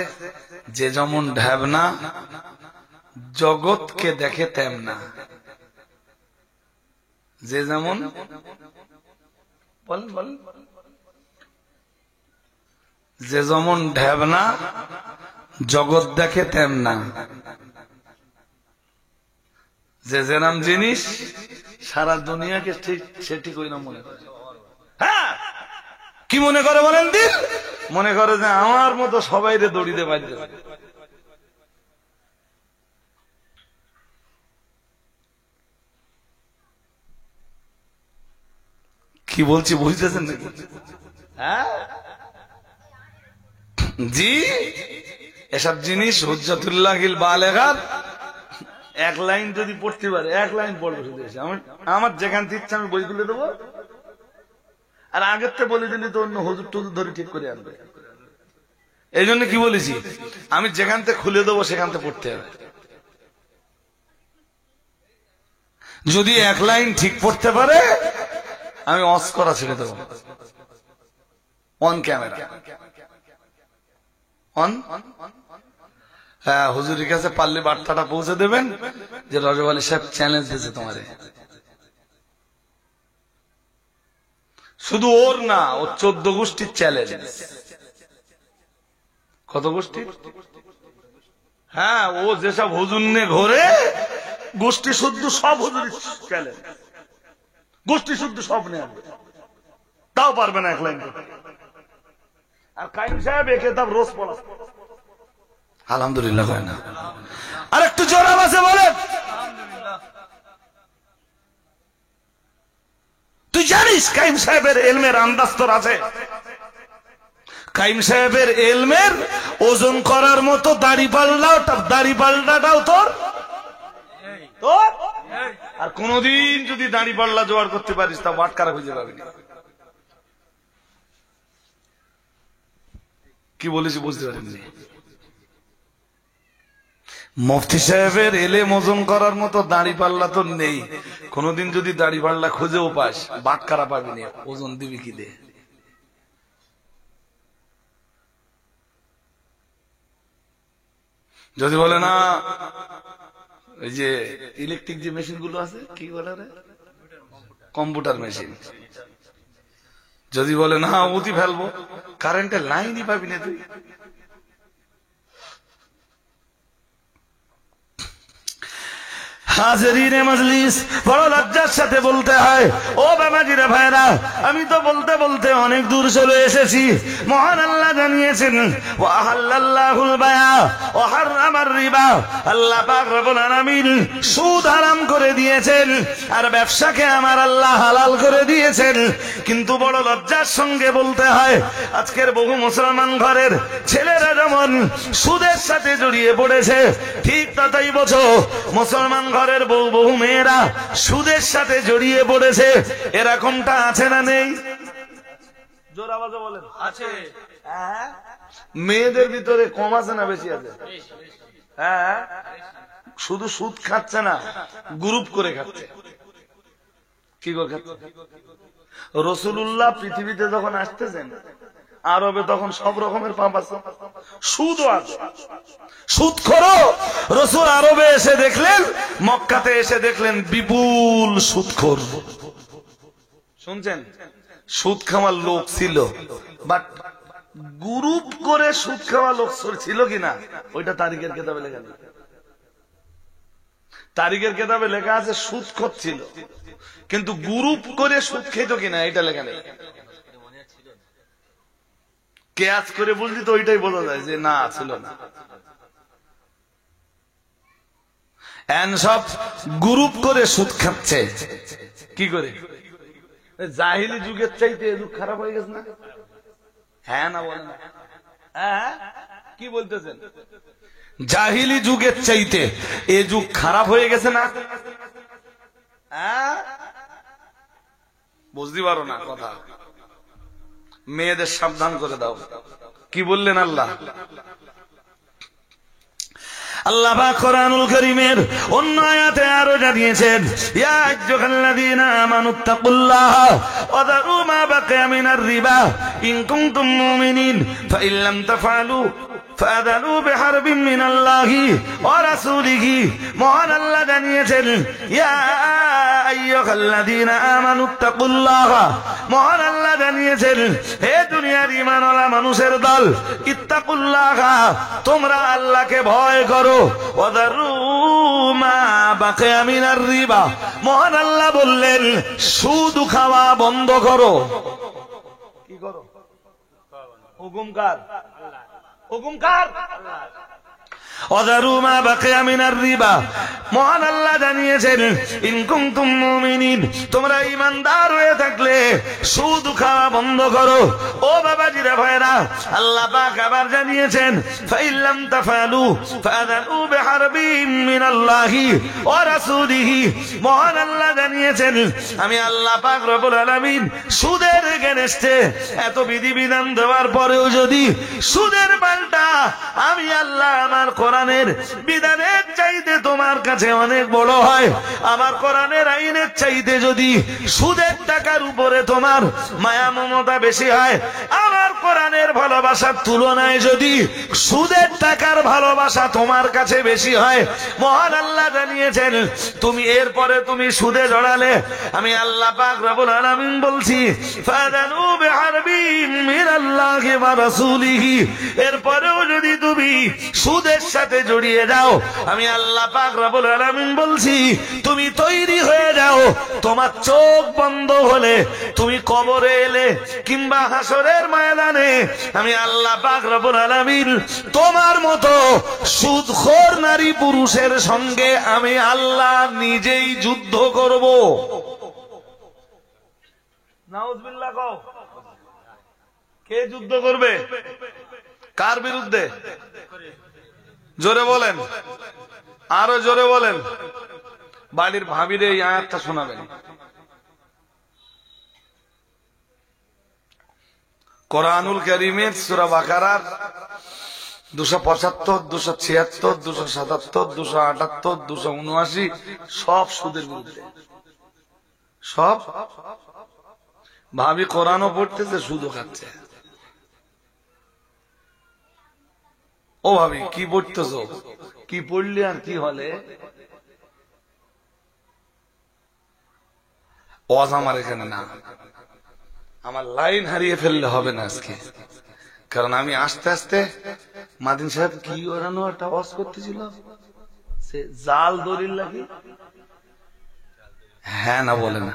যে যেমন ঢ্যাবনা জগৎকে দেখে তেমনা। যে যেমন বলেন বলেন, যে যেমন ঢ্যাবনা জগৎ দেখে তেমনা, যে যেরাম জিনিস সারা দুনিয়াকে ঠিক সে ঠিক ওই না মনে করে। হ্যাঁ, কি মনে করে বলেন দিন? মনে করে যে আমার মতো সবাই রে দড়িতে বাঁধতে পারে। কি বলছি বুঝতেছেন নাকি? হ্যাঁ জি, এসব জিনিস হুজ্জাতুল্লাহিল বালেগার এক লাইন যদি পড়তে পারে, এক লাইন পড়বে শুধু এসে আমার যেখান থেকে ইচ্ছা আমি বই তুলে দেবো, আর আগের থেকে বলে দিলে তো অন্য হুজুর টুজুর ধরে ঠিক করে আনবে। এই জন্য কি বলেছি, আমি যেখান থেকে খুলে দেবো সেখান থেকে পড়তে হবে। যদি এক লাইন ঠিক পড়তে পারে আমি অস করা ছেড়ে দেবো, অন ক্যামেরা অন। হ্যাঁ, হুজুরের কাছে পারলে বার্তাটা পৌঁছে দেবেন যে রজব আলী সাহেব চ্যালেঞ্জ দিয়েছে তোমারে। শুধু ওর না, ও 14 গোষ্ঠীর চ্যালেঞ্জ। কত গোষ্ঠী? হ্যাঁ, ও যেসব হুজুর নিয়ে ঘোরে গোষ্ঠী শুদ্ধ সব হুজুর চ্যালেঞ্জ, গোষ্ঠী শুদ্ধ সব নেই, তাও পারবে না এক লাইন। আর কাইম সাহেব এ কিতাব রোজ পড়া, আলহামদুলিল্লাহ হয় না। আর একটু জোর আওয়াজে বলেন, তুই জানিস কাইম সাহেবের এলমের আন্দাজ তোর আছে? কাইম সাহেবের এলমের ওজন করার মতো দাড়ি পাল্লাটাও তোর। আর কোনদিন যদি দাড়ি পাল্লা জোগাড় করতে পারিস তা বাটকারা খুঁজে পাবি না। কি বলেছি বুঝতে পারেননি? মুফতি সাহেবের এলেম ওজন করার মতো দাড়ি পাল্লা তো নেই, কোনদিন যদি দাড়ি পাল্লা খুঁজেও পাস বাটকারা পাবি না, ওজন দিবি কি দে? যদি বলে না ওই যে ইলেকট্রিক যে মেশিন গুলো আছে, কি বলে কম্পিউটার মেশিন, যদি বলে না অতি ফেলবো, কারেন্টের লাইনই পাবি না তুই। হাজিরিনে মজলিস, বড় লজ্জার সাথে বলতে হয়, ও বাবাজিরা ভাইরা, আমি তো বলতে বলতে অনেক দূর চলে এসেছি। মহান আল্লাহ জানিয়েছেন, ওয়া আহাল্লাল্লাহুল বায়া ওয়া হারামার রিবা, আল্লাহ পাক রব্বুল আলামিন সুদ হারাম করে দিয়েছেন আর ব্যবসাকে আমার আল্লাহ হালাল করে দিয়েছেন। কিন্তু বড় লজ্জার সঙ্গে বলতে হয়, আজকের বহু মুসলমান ঘরের ছেলেরা যেমন সুদের সাথে জড়িয়ে পড়েছে, ঠিক তাই বোঝো মুসলমান ঘরের বহু মেয়েরা সুদের সাথে জড়িয়ে পড়েছে। এরকমটা আছে না নেই? জোর আওয়াজে বলেন। আছে। মেয়েদের ভিতরে কম আছে না বেশি আছে? হ্যাঁ, শুধু সুদ খাচ্ছে না, গ্রুপ করে খাচ্ছে। কি করে খাচ্ছে? রাসূলুল্লাহ পৃথিবীতে যখন আসতেছেন আরবে, তখন সব রকমের পাপ আছে, সুদও আছে। সুদ করো রাসূল আরবে এসে দেখলেন, মক্কাতে এসে দেখলেন বিপুল সুদখোর। শুনছেন? সুদ খাওয়ার লোক ছিল, বাট গ্রুপ করে সুদ খাওয়া লোক ছিল কিনা ওইটা তারিখের কিতাবে লেখা নেই। তারিখের কিতাবে লেখা আছে সুদখোর ছিল, কিন্তু গ্রুপ করে সুদ খেত কিনা এটা লেখা নেই। কেয়াস করে বুঝলি তো ওইটাই বোঝা যায় যে না, ছিল না। সব গ্রুপ করে সুদ খাচ্ছে। কি করে? জাহিলি যুগের চাইতে এ যুগ খারাপ হয়ে গেছে না? হ্যাঁ না বলেন? হ্যাঁ, কি বলতেছেন? জাহিলি যুগের চাইতে এ যুগ খারাপ হয়ে গেছে না? বুঝতে পারো না কথা? মেয়েদের সাবধান করে দাও। কি বললেন আল্লাহ? আল্লাহ পাক কোরআনুল কারীমের অন্য আয়াতে আরো জানিয়েছেন, ইয়া আইয়ুহাল্লাযীনা আমানুত্তাকুল্লাহা ওয়া যারু মা বাকিয়া মিনার রিবা ইন কুনতুম মুমিনিন ফাইন লাম তাফআলু ফাযানু বিহারবিন মিনাল্লাহি ওয়া রাসূলিহি। মহান আল্লাহ জানিয়েছেন, ইয়া আইয়ুহাল্লাযীনা আমানুত্তাকুল্লাহা, মহান আল্লাহ জানিয়েছেন, হে দুনিয়ার ঈমানওয়ালা মানুষের দল, ইত্তাকুল্লাহা, তোমরা আল্লাহকে ভয় করো, ওয়া যারু মা বাকিয়া মিনার রিবা, মহান আল্লাহ বললেন সুদ খাওয়া বন্ধ করো। কি করো? হুকুমকার, হুকুমকার। ওয়াদারু মা বাকিয়া মিনার রিবা, মহান আল্লাহ জানিয়েছেন, ইন কুনতুম মুমিনিন, তোমরা ঈমানদার হয়ে থাকলে সুদ খাওয়া বন্ধ করো। ও বাবাজিরা ভাইরা, আল্লাহ পাক আবার জানিয়েছেন, ফাইন লাম তাফআলু ফাযানু বিহারবিন মিনাল্লাহি ওয়া রাসূলিহি। মহান আল্লাহ জানিয়েছেন, আমি আল্লাহ পাক রব্বুল আলামিন সুদের এগেইনস্টে এত বিধিবিধান দেওয়ার পরেও যদি সুদের পাল্টা আমি আল্লাহ আমার কোরআনের বিধানের চাইতে তোমার কাছে অনেক বড় হয়, আমার কোরআনের আইনের চাইতে যদি সুদের টাকার উপরে তোমার মায়া মমতা বেশি হয়, আমার কোরআনের ভালোবাসার তুলনায় যদি সুদের টাকার ভালোবাসা তোমার কাছে বেশি হয়, মহান আল্লাহ জানিয়েছেন, তুমি এরপরে তুমি সুদে জড়ালে আমি আল্লাহ পাক রব্বুল আলামিন বলছি, ফাযানু বিহারবিন মিনাল্লাহি ওয়া রাসূলিহি, এরপরেও যদি তুমি সুদের সাথে জড়িয়ে যাও, আমি আল্লাহ পাক রব্বুল আলামিন বলছি, তুমি তৈরি হয়ে যাও, তোমার চোখ বন্ধ হলে তুমি কবরে এলে কিংবা হাসরের ময়দানে আমি আল্লাহ পাক রব্বুল আলামিন তোমার মতো সুদখোর নারী পুরুষের সঙ্গে আমি আল্লাহ নিজেই যুদ্ধ করব। নাউজুবিল্লাহ কও। কে যুদ্ধ করবে? কার বিরুদ্ধে? জোরে বলেন, আরো জোরে বলেন। বাড়ির ভাবিরে এই আয়াতটা শোনাবেন। কোরআনুল কারীমের সূরা বাকারার 275, 276, 277, 278, 279 সব সুদের বিরুদ্ধে। সব ভাবি কোরআনও পড়তেছে, সুদও খাচ্ছে। ও ভাবি কি পড়তেছ? কি পড়লি আর কি হলে? ওয়াজ আমার এখানে না, আমার লাইন হারিয়ে ফেললে হবে না আজকে, কারণ আমি আস্তে আস্তে মাদিন সাহেব কি ওরানো একটা ওয়াজ করতেছিল, সে জাল দলিল লাগি হ্যাঁ না বলে না,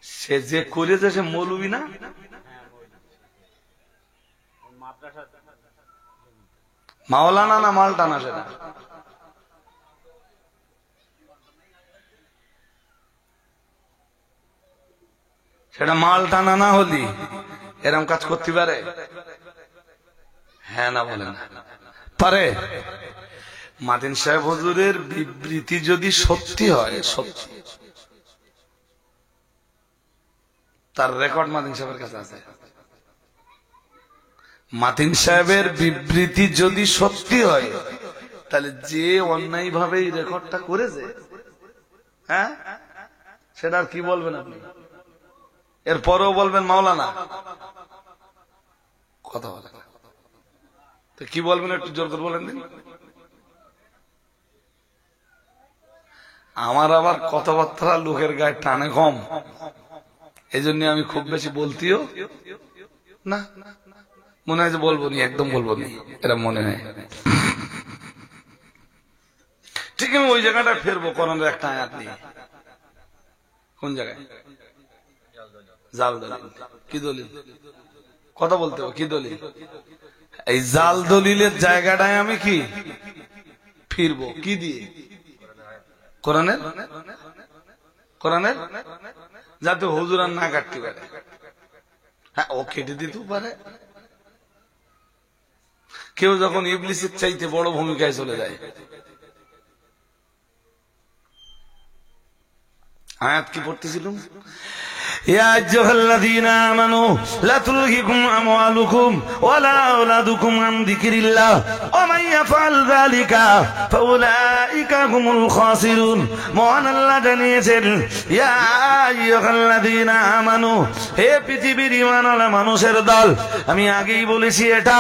সে যে করেছে সে মৌলবি না? মাওলানা না মালটানা? সেটা সেটা মালটানা না হলি এরম কাজ করতে পারে? হ্যাঁ না বলে না পারে? মাদিন সাহেব হুজুরের বিবৃতি যদি সত্যি হয়, সত্যি, তার রেকর্ড মাদিন সাহেবের কাছে আছে। মাতিন সাহেবের বিবৃতি যদি সত্যি হয়, তাহলে যে অন্যায় ভাবে এই রেকর্ডটা করেছে, হ্যাঁ, সেটা আর কি বলবেন আপনি? এরপরেও বলবেন মাওলানা? কথা বলে তো কি বলবেন একটু জোর করে বলেন দিন। আমার আবার কথাবার্তা লোকের গায়ে টানে কম, এই জন্য আমি খুব বেশি বলতিও না। মনে হয় যে বলবো নি, একদম বলবো নি, এরা মনে হয়। ঠিক আমি ওই জায়গাটা ফেরবো কোরআনের একটা আয়াত নিয়ে। কোন জায়গায়? জাল দলিল। কি দলিল? কথা বলতে হবে, কি দলিল? এই জাল দলিলের জায়গাটায় আমি কি ফিরবো? কি দিয়ে? কোরআনের, কোরআনের, যাতে হুজুর আর না কাটতে পারে। হ্যাঁ, ও কেটে দিতেও পারে। কেউ যখন ইবলিসের চাইতে বড় ভূমিকায় চলে যায়। আয়াত কি পড়তেছিলাম? يا أيها الذين آمنوا لا تلهكم أموالكم ولا أولادكم عن ذكر الله ومن يفعل ذلك فأولئك هم الخاسرون। মহান আল্লাহ জানিয়েছেন, ইয়া আইয়ুহাল্লাযীনা আমানু, হে পৃথিবীর ঈমানওয়ালা মানুষের দল। আমি আগেই বলেছি এটা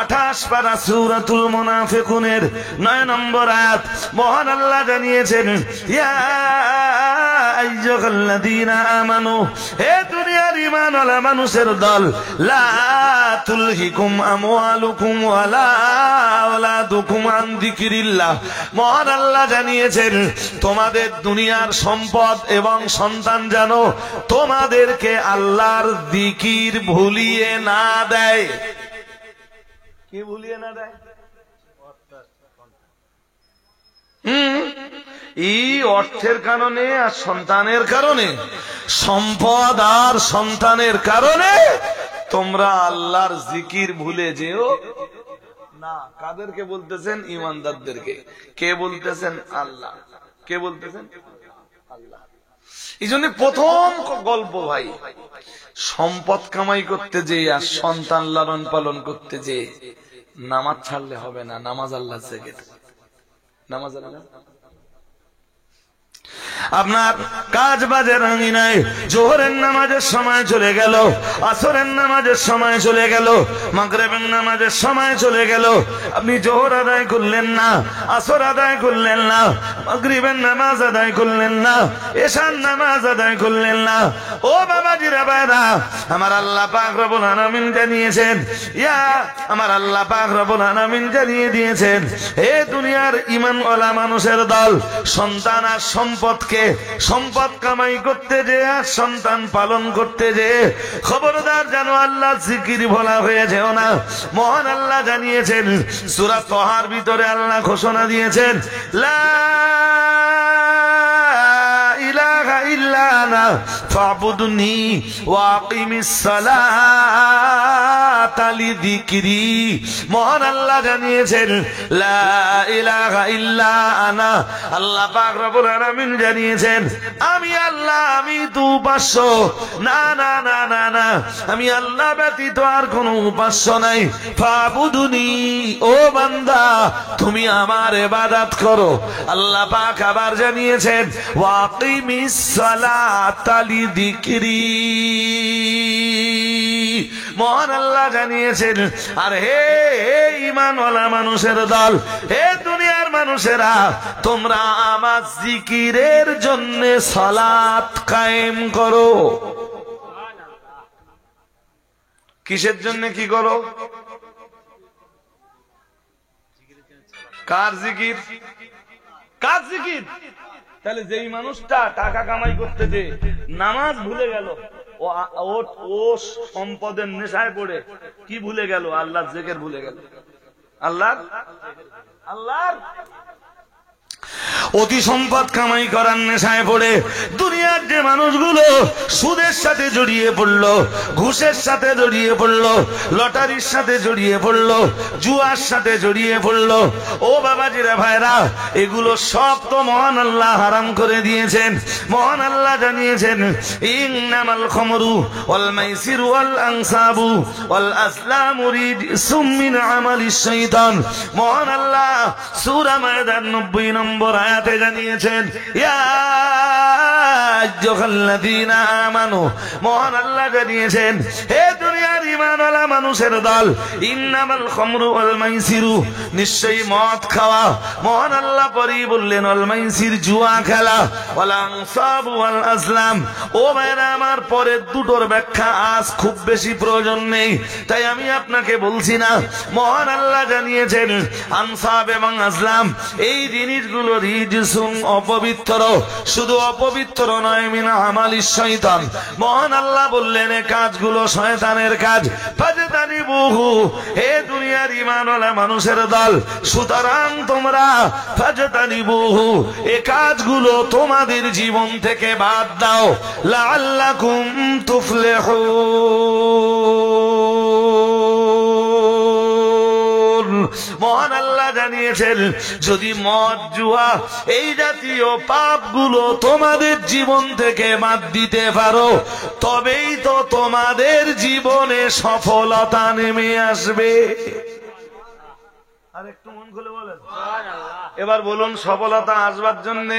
28 পারা সূরাতুল মুনাফিকুনের 9 নম্বর আয়াত। মহান আল্লাহ জানিয়েছেন, ইয়া আইয়ুহাল্লাযীনা আমানু, হে দুনিয়ার ঈমানওয়ালা মানুষের দল, লা তুলহিকুম আমওয়ালুকুম ওয়ালা আওলাদুকুম আন যিকরিল্লাহ। মহান আল্লাহ জানিয়েছেন, তোমাদের দুনিয়ার সম্পদ এবং সন্তান যেন তোমাদেরকে আল্লাহর জিকির ভুলিয়ে না দেয়। কি ভুলিয়ে না দেয়? এই অর্থের কারণে আর সন্তানের কারণে, সম্পদ আর সন্তানের কারণে তোমরা আল্লাহর জিকির ভুলে যেও না। কাদেরকে বলতেছেন? ঈমানদারদেরকে। কে বলতেছেন? আল্লাহ। কে বলতেছেন? আল্লাহ। এই জন্য প্রথম গল্প ভাই, সম্পদ কামাই করতে যে আর সন্তান লালন পালন করতে যে নামাজ ছাড়লে হবে না। নামাজ আল্লাহ থেকে, নামাজ আল্লাহ। আপনার কাজ বাজে রাঙি নাই, জোহরের নামাজের সময় চলে গেল, আসরের নামাজের সময় চলে গেল, মাগরিবের নামাজের সময় চলে গেল, আপনি জোহর আদায় করলেন না, আসর আদায় করলেন না, মাগরিবের নামাজ আদায় করলেন না, এশার নামাজ আদায় করলেন না। ও বাবাজিরা ভাইরা, আমার আল্লাহ পাক রব্বুল আলামিন জানিয়েছেন, ইয়া আমার আল্লাহ পাক রব্বুল আলামিন জানিয়ে দিয়েছেন, হে দুনিয়ার ঈমানওয়ালা মানুষের দল, সন্তান আর সম্পদকে, সম্পদ কামাই করতে যে আর সন্তান পালন করতে যে খবরদার যেন আল্লাহ জিকির ভোলা হয়ে যেও না। মহান আল্লাহ জানিয়েছেন, সূরা তাহার ভিতরে আল্লাহ ঘোষণা দিয়েছেন, লা ইলাহা ইল্লা আনা ফাবুদনি ওয়া আকিমিস সালাতা লিযিকরি। মহান আল্লাহ জানিয়েছেন, লা ইলাহা ইল্লা আনা, আল্লাহ পাক রব্বুল আলামিন জানিয়েছেন, আমি আল্লাহ, আমি তো উপাস্য না, না না না না, আমি আল্লাহ ব্যতীত আর কোনো উপাস্য নাই। ফাবুদনি, ও বান্দা তুমি আমার ইবাদত করো। আল্লাহ পাক আবার জানিয়েছেন, ওয়া আকিমিস সালাতা লিযিকরি। মহান আল্লাহ জানিয়েছেন, আর হে ঈমানওয়ালা মানুষের দল, হে দুনিয়ার মানুষেরা, তোমরা আমার জিকিরের জন্য সালাত কায়েম করো। কিসের জন্য কি করো? কার জিকির? কার জিকির? তাহলে যেই মানুষটা টাকা কামাই করতে যে নামাজ ভুলে গেল, ও সম্পদের নেশায় পড়ে কি ভুলে গেল? আল্লাহর জিকির ভুলে গেল। আল্লাহর অতি সম্পদ কামাই করার নেশায় পড়ে দুনিয়ার যে মানুষগুলো সুদের সাথে জড়িয়ে পড়লো, ঘুষের সাথে জড়িয়ে পড়লো, লটারির সাথে জড়িয়ে পড়লো, জুয়ার সাথে জড়িয়ে পড়লো, ও বাবাজিরা ভাইরা, এগুলো সব তো মহান আল্লাহ হারাম করে দিয়েছেন। মহান আল্লাহ জানিয়েছেন, ইন্নামাল খামরু ওয়াল মাইসিরু ওয়াল আনসাবু ওয়াল আসলামু রিজসুম মিন আমালিশ শাইতান। মহান আল্লাহ সূরা মায়েদার 90 নম্বর আয়াতে জানিয়েছেন, ইয়া আইয়ুহাল্লাযীনা আমানু, মহান আল্লাহ জানিয়েছেন, হে দুনিয়ার ঈমানওয়ালা মানুষের দল, ইন্নামাল খামরু ওয়াল মাইসিরু, নিশ্চয়ই মদ খাওয়া, মহান আল্লাহ পরেই বললেন ওয়াল মাইসির, জুয়া খেলা, ওয়াল আনসাবু ওয়াল আসলাম। ও ভাইরা আমার, পরের দুটোর ব্যাখ্যা আজ খুব বেশি প্রয়োজন নেই, তাই আমি আপনাকে বলছি না। মহান আল্লাহ জানিয়েছেন আনসাব এবং আসলাম এই জিনিসগুলো রিজসুন, অপবিত্র, শুধু অপবিত্র নয়, মিন আমালিশ শয়তান। মহান আল্লাহ বললেন এই কাজগুলো শয়তানের কাজ, ফাজতানিবুহু, হে দুনিয়ার ঈমানওয়ালা মানুষের দল, সুতরাং তোমরা ফাজতানিবুহু, এই কাজগুলো তোমাদের জীবন থেকে বাদ দাও, লাআল্লাকুম তুফলিহুন। মহান আল্লাহ জানিয়েছেন, যদি মদ, জুয়া এই জাতীয় পাপগুলো তোমাদের জীবন থেকে বাদ দিতে পারো, তবেই তো তোমাদের জীবনে সফলতা নেমে আসবে। আর একটু মন খুলে বলেন। এবার বলুন, সফলতা আসবার জন্য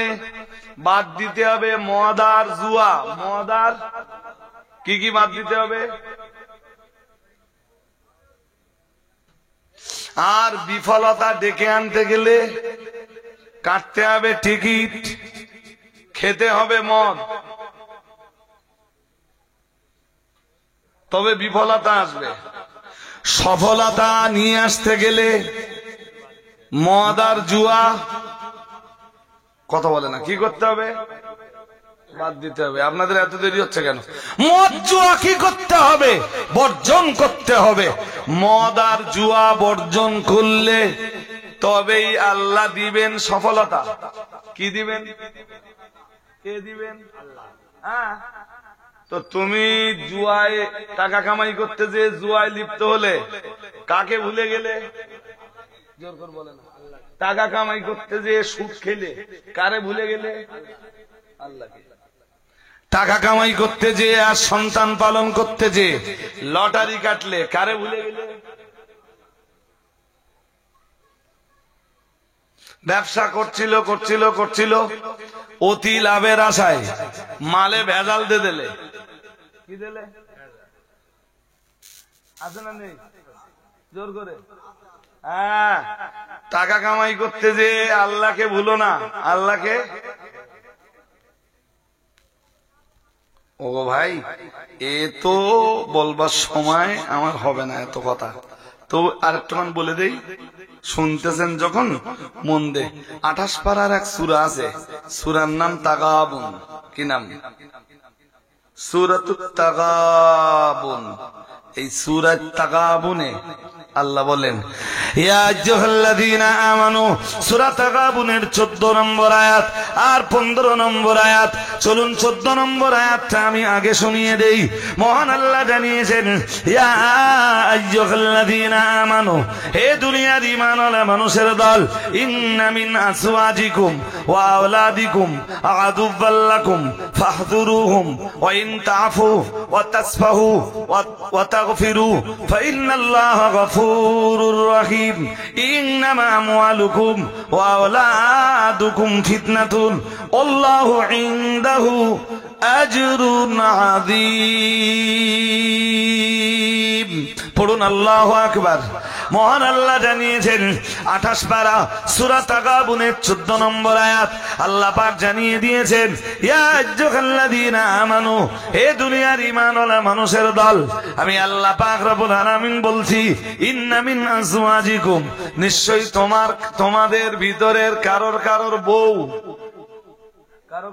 বাদ দিতে হবে মদ আর জুয়া। মদ আর কি কি বাদ দিতে হবে? আর বিফলতা ডেকে আনতে গেলে কাটতে হবে টিকিট, খেতে হবে মদ, তবে বিফলতা আসবে। সফলতা নিয়ে আসতে গেলে মদ আর জুয়া, কথা বলে না, কি করতে হবে? বাদ দিতে হবে। আপনাদের এত দেরি হচ্ছে কেন? মদ জুয়া কি করতে হবে? বর্জন করতে হবে। মদ আর জুয়া বর্জন করলে তবেই আল্লাহ দিবেন সফলতা। কি দিবেন? কে দিবেন? হ্যাঁ, তো তুমি জুয়ায় টাকা কামাই করতে যে জুয়ায় লিপ্ত হলে কাকে ভুলে গেলে? জোর করে বলেন। টাকা কামাই করতে যে সুদ খেলে কারে ভুলে গেলে? আল্লাহকে। টাকা কামাই করতে যে আর সন্তান পালন করতে যে লটারি কাটলে কারে ভুলে গেলে? ব্যবসা করছিল অতি লাভের আশায় মালে ভেজাল দিয়ে দিলে। কি দিলে? আছে না নেই? জোর করে। হ্যাঁ, টাকা কামাই করতে যে আল্লাহকে ভুলো না। আল্লাহকে। ও ভাই, এ তো বলবার সময় আমার হবে না এত কথা, তো আরেকটুখান বলে দেই, শুনতেছেন যখন মন দে। 28 পারার এক সূরা আছে, সূরার নাম তাগাবুন। কি নাম? সূরাতুত তাগাবুন। এই সূরা তাগাবুনে আল্লাহ বলেন, ইয়া আইয়ুহাল্লাযীনা আমানু, সূরা তাগাবুনের 14 নম্বর আয়াত আর 15 নম্বর আয়াত। চলুন 14 নম্বর আয়াতটা আমি আগে শুনিয়ে দেই। মহান আল্লাহ জানিয়েছেন, ইয়া আইয়ুহাল্লাযীনা আমানু, হে দুনিয়ার ঈমানওয়ালা মানুষের দল, ইন্না মিন আসওয়াজিকুম ওয়া আওলাদিকুম আদুওয়াল লাকুম ফাহযুরুহুম ওয়া ইন তা'ফু ওয়া তাসফাহু ওয়া তাগফিরু ফাইন্নাল্লাহা গফুরুর রহিম। ইন্নামা আমওয়ালুকুম ওয়া আওলাদুকুম ফিতনাতুন আল্লাহু ইনদাহু আজরুন আযীম। পড়ুন আল্লাহু আকবার। মহান আল্লাহ জানিয়েছেন 28 পারা সূরা তাগাবুনের 14 নম্বর আয়াত। আল্লাহ পাক জানিয়ে দিয়েছেন, ইয়া আইয়ুহাল্লাযীনা আমানু, হে দুনিয়ার ঈমানওয়ালা মানুষের দল, আমি আল্লাহ পাক রব্বুল আলামিন বলছি, ইন্না মিন আজওয়াজিকুম, নিশ্চয়ই তোমাদের ভিতরের কারোর বউ, কারণ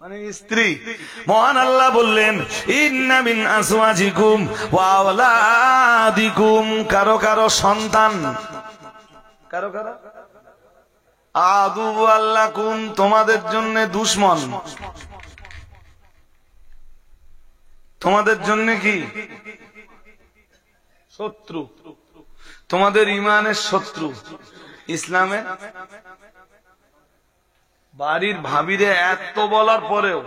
মানে স্ত্রী। মহান আল্লাহ বললেন ইন্না মিন আজওয়াজিকুম ওয়া আওলাদিকুম, কারো কারো সন্তান, কারো কারো আদু আল্লাকুম, তোমাদের জন্য দুশমন, তোমাদের জন্য কি শত্রু, তোমাদের ইমানের শত্রু। ইসলামে বাড়ির ভাবিরে এত বলার পরেও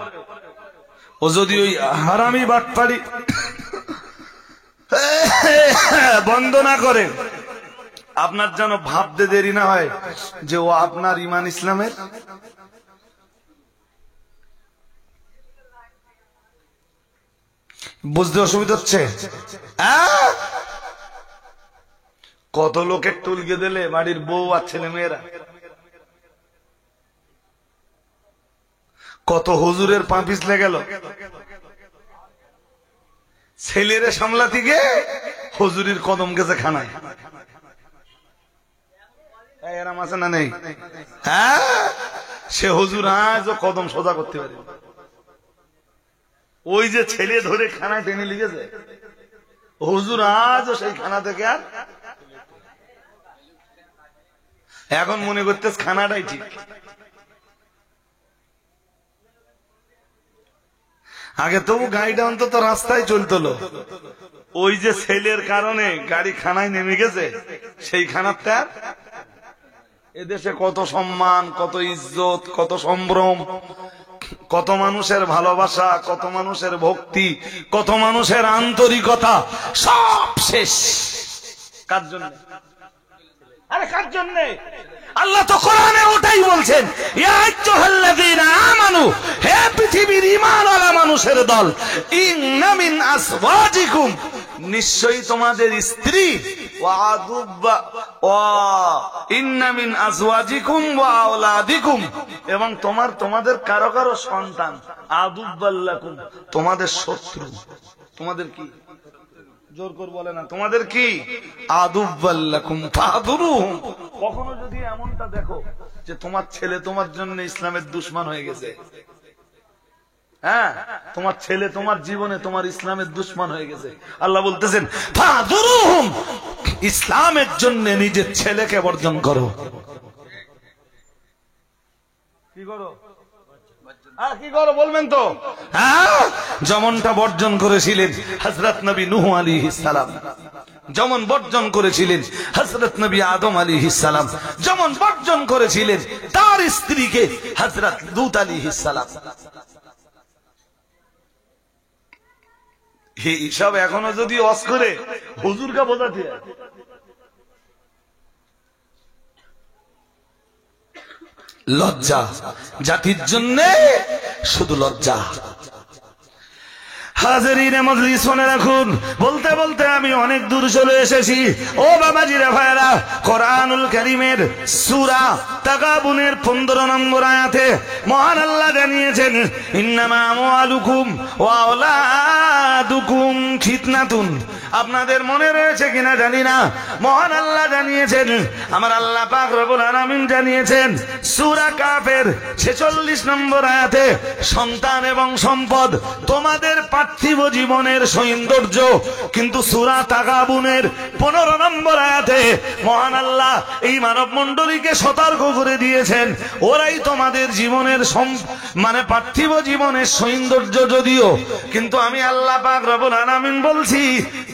ও যদি ওই হারামি বাটপাড়ি বন্ধ না করে, আপনার যেন ভাবতে দেরি না হয় যে ও আপনার ইমান ইসলামের। বুঝতে অসুবিধা হচ্ছে? কত লোকের টুলকে দিলে বাড়ির বউ আর ছেলে মেয়েরা, কত হুজুরের পা পিছলে গেল ছেলেরে সামলাতে গিয়ে হুজুরির কদম গেছে খানায়। এরাম আছে না নেই? হ্যাঁ, সে হুজুর আজও কদম সোজা করতে পারে। ওই যে ছেলে ধরে খানায় টেনে লিখেছে, হুজুর আজও সেই খানা থেকে আর এখন মনে করতে খানাটাই ঠিক। আগে তবু গাড়িটা অন্তত রাস্তায় চলতো, ওই যে ছেলের কারণে গাড়ি খানায় নেমে গেছে সেই খানার তার। এদেশে কত সম্মান, কত ইজ্জত, কত সম্ভ্রম, কত মানুষের ভালোবাসা, কত মানুষের ভক্তি, কত মানুষের আন্তরিকতা, সব শেষ। কার জন্য? আরে কার জন্য? আল্লাহ তো কোরআনে ওটাই বলছেন, ইয়া আইয়ুহাল্লাযীনা আমানু, হে পৃথিবীর ঈমানওয়ালা মানুষের দল, ইন্না মিন আসওয়াজিকুম, নিশ্চয়ই তোমাদের স্ত্রী, ওয়া আদুব্বা ওয়া ইন্না মিন আজওয়াজিকুম ওয়া আওলাদিকুম, এবং তোমাদের কারো কারো সন্তান, আদুব্বাল্লাকুম, তোমাদের শত্রু। তোমাদের কি? জোর করে বলে না, তোমাদের কি? আদুব্বাল্লাকুম ফাদুরুহুম। কখনো যদি এমনটা দেখো যে তোমার ছেলে তোমার জন্য ইসলামের দুশমন হয়ে গেছে, হ্যাঁ, তোমার ছেলে তোমার জীবনে তোমার ইসলামের দুশমন হয়ে গেছে, আল্লাহ বলতেছেন ফাদুরুহুম, ইসলামের জন্য নিজের ছেলেকে বর্জন করো। কি করো? কি করো বলবেন তো? হ্যাঁ, যেমনটা বর্জন করেছিলেন হযরত নবী নূহ আলাইহিস সালাম, যেমন বর্জন করেছিলেন হযরত নবী আদম আলাইহিস সালাম, যেমন বর্জন করেছিলেন তার স্ত্রীকে হযরত লূত আলাইহিস সালাম। এইসব এখনো যদি ওয়াজ করে হুজুরকে বোঝাতে হয়। লজ্জা জাতির জন্য, শুধু লজ্জা। হাজিরিনে মজলিস শুনে রাখুন, বলতে বলতে আমি অনেক দূর চলে এসেছি। ও বাবাজিরা ভাইরা, কোরআনুল কারীমের সূরা তাগাবুনের 15 নম্বর আয়াতে মহান আল্লাহ জানিয়েছেন, ইন্নামা আমওয়ালুকুম ওয়া আওলাদুকুম ফিতনাতুন। আপনাদের মনে রয়েছে কিনা জানি না, মহান আল্লাহ জানিয়েছেন, আমার আল্লাহ পাক রব্বুল আলামিন জানিয়েছেন সূরা কাফের 46 নম্বর আয়াতে, সন্তান এবং সম্পদ তোমাদের পার্থিব জীবনের সৌন্দর্য, কিন্তু সূরা তাগাবুনের 15 নম্বর আয়াতে মহান আল্লাহ এই মানব মণ্ডলীকে সতর্ক করে দিয়েছেন, ওরাই তোমাদের জীবনের মানে পার্থিব জীবনের সৌন্দর্য যদিও, কিন্তু আমি আল্লাহ পাক রব্বুল আলামিন বলছি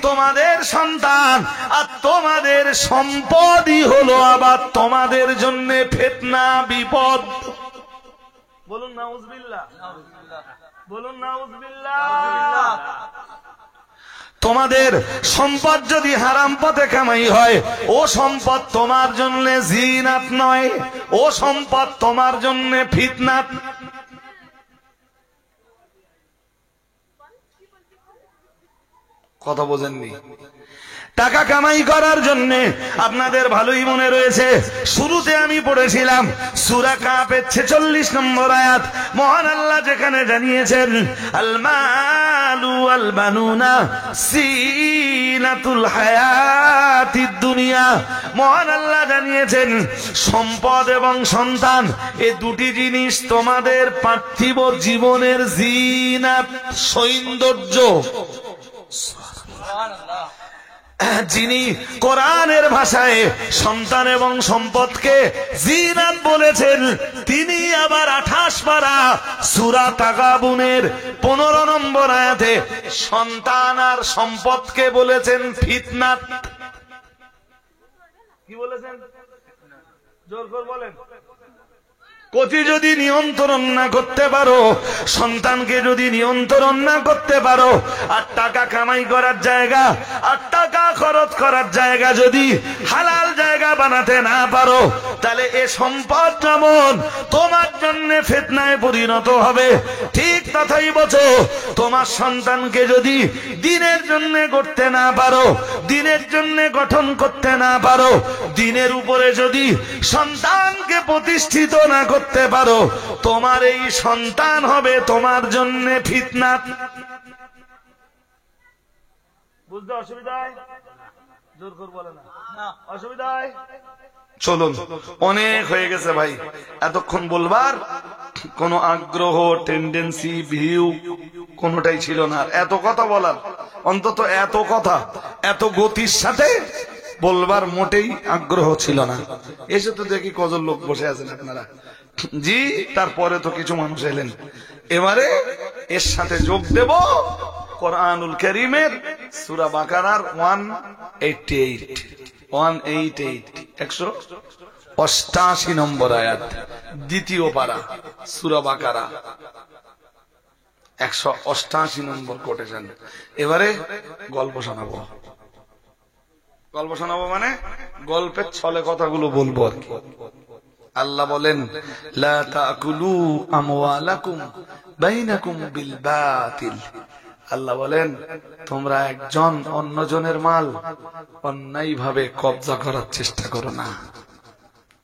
তোমাদের সন্তান আর তোমাদের সম্পদই হলো আবার তোমাদের জন্য ফিতনা, বিপদ। বলুন নাউজুবিল্লাহ, বলুন নাউজুবিল্লাহ। তোমাদের সম্পদ যদি হারাম পথে কামাই হয়, ও সম্পদ তোমার জন্য জিনাত নয়, ও সম্পদ তোমার জন্য ফিতনাত। কথা বোঝেননি? টাকা কামাই করার জন্য আপনাদের ভালোই মনে রয়েছে, শুরুতে আমি পড়েছিলাম সূরা কাফের 46 নম্বর আয়াত। মহান আল্লাহ যেখানে জানিয়েছেন আল মালু ওয়াল বানুনা সিনাতুল হায়াতিদ দুনিয়া, মহান আল্লাহ জানিয়েছেন সম্পদ এবং সন্তান এই দুটি জিনিস তোমাদের পার্থিব জীবনের জিনাত, সৌন্দর্য। যিনি কোরআনের ভাষায় সন্তান এবং সম্পদকে জিনাত বলেছেন, তিনি আবার 28 পারা সূরা তাগাবুনের 15 নম্বর আয়াতে সন্তান আর সম্পদকে বলেছেন ফিতনাত। কি বলেছেন? জোর করে বলেন। কোটি যদি নিয়ন্ত্রণ না করতে পারো, সন্তানকে যদি নিয়ন্ত্রণ না করতে পারো, আর টাকা কামাই করার জায়গা আর টাকা খরচ করার জায়গা যদি হালাল জায়গা বানাতে না পারো, তাহলে এ সম্পদ যেমন তোমার জন্য ফিতনায় পরিণত হবে, ঠিক তথাই বলছো তোমার সন্তানকে যদি দিনের জন্য গড়তে না পারো, দিনের জন্য গঠন করতে না পারো, দিনের উপরে যদি সন্তানকে প্রতিষ্ঠিত না করতে পারো, তোমার এই সন্তান হবে তোমার জন্য ফিতনাত। বুঝতে অসুবিধা হয়? জোর করে বলে না অসুবিধা হয়? চলুন, অনেক হয়ে গেছে ভাই, এতক্ষণ বলবার কোন আগ্রহ, টেন্ডেন্সি, ভিউ কোনটাই ছিল না। এত কথা বলার, অন্তত এত কথা এত গতির সাথে বলবার মোটেই আগ্রহ ছিল না। এসে তো দেখি কজন লোক বসে আছেন আপনারা। জি, তারপরে তো কিছু মানুষ এলেন। এবারে এর সাথে যোগ দেব কোরআনুল কারীমের সূরা বাকারার 188 নম্বর আয়াত, দ্বিতীয় পারা সূরা বাকারা 188 নম্বর কোটেশন। এবারে গল্প শোনাবো। গল্প শোনাবো মানে গল্পের ছলে কথাগুলো বলবো আর কি। আল্লাহ বলেন লা তাকুলু আমওয়ালাকুম বাইনাকুম বিল বাতিল। আল্লাহ বলেন তোমরা একজন অন্যজনের মাল অন্যায়ভাবে কবজা করার চেষ্টা করো না।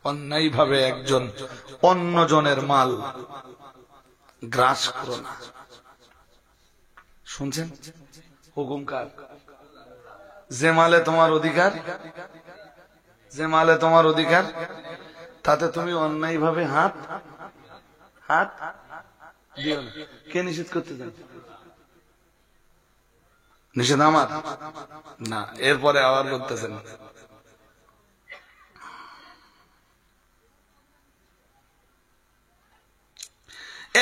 অন্যায়ভাবে একজন অন্যজনের মাল গ্রাস করো না। শুনছেন? হুকুম কার? যে মালে তোমার অধিকার, যে মালে তোমার অধিকার, তাতে তুমি অন্যায়ভাবে হাত দিও না। কে নিষেধ করতে চান? নিষেধ আমার না। এরপরে আবার বলতেছেন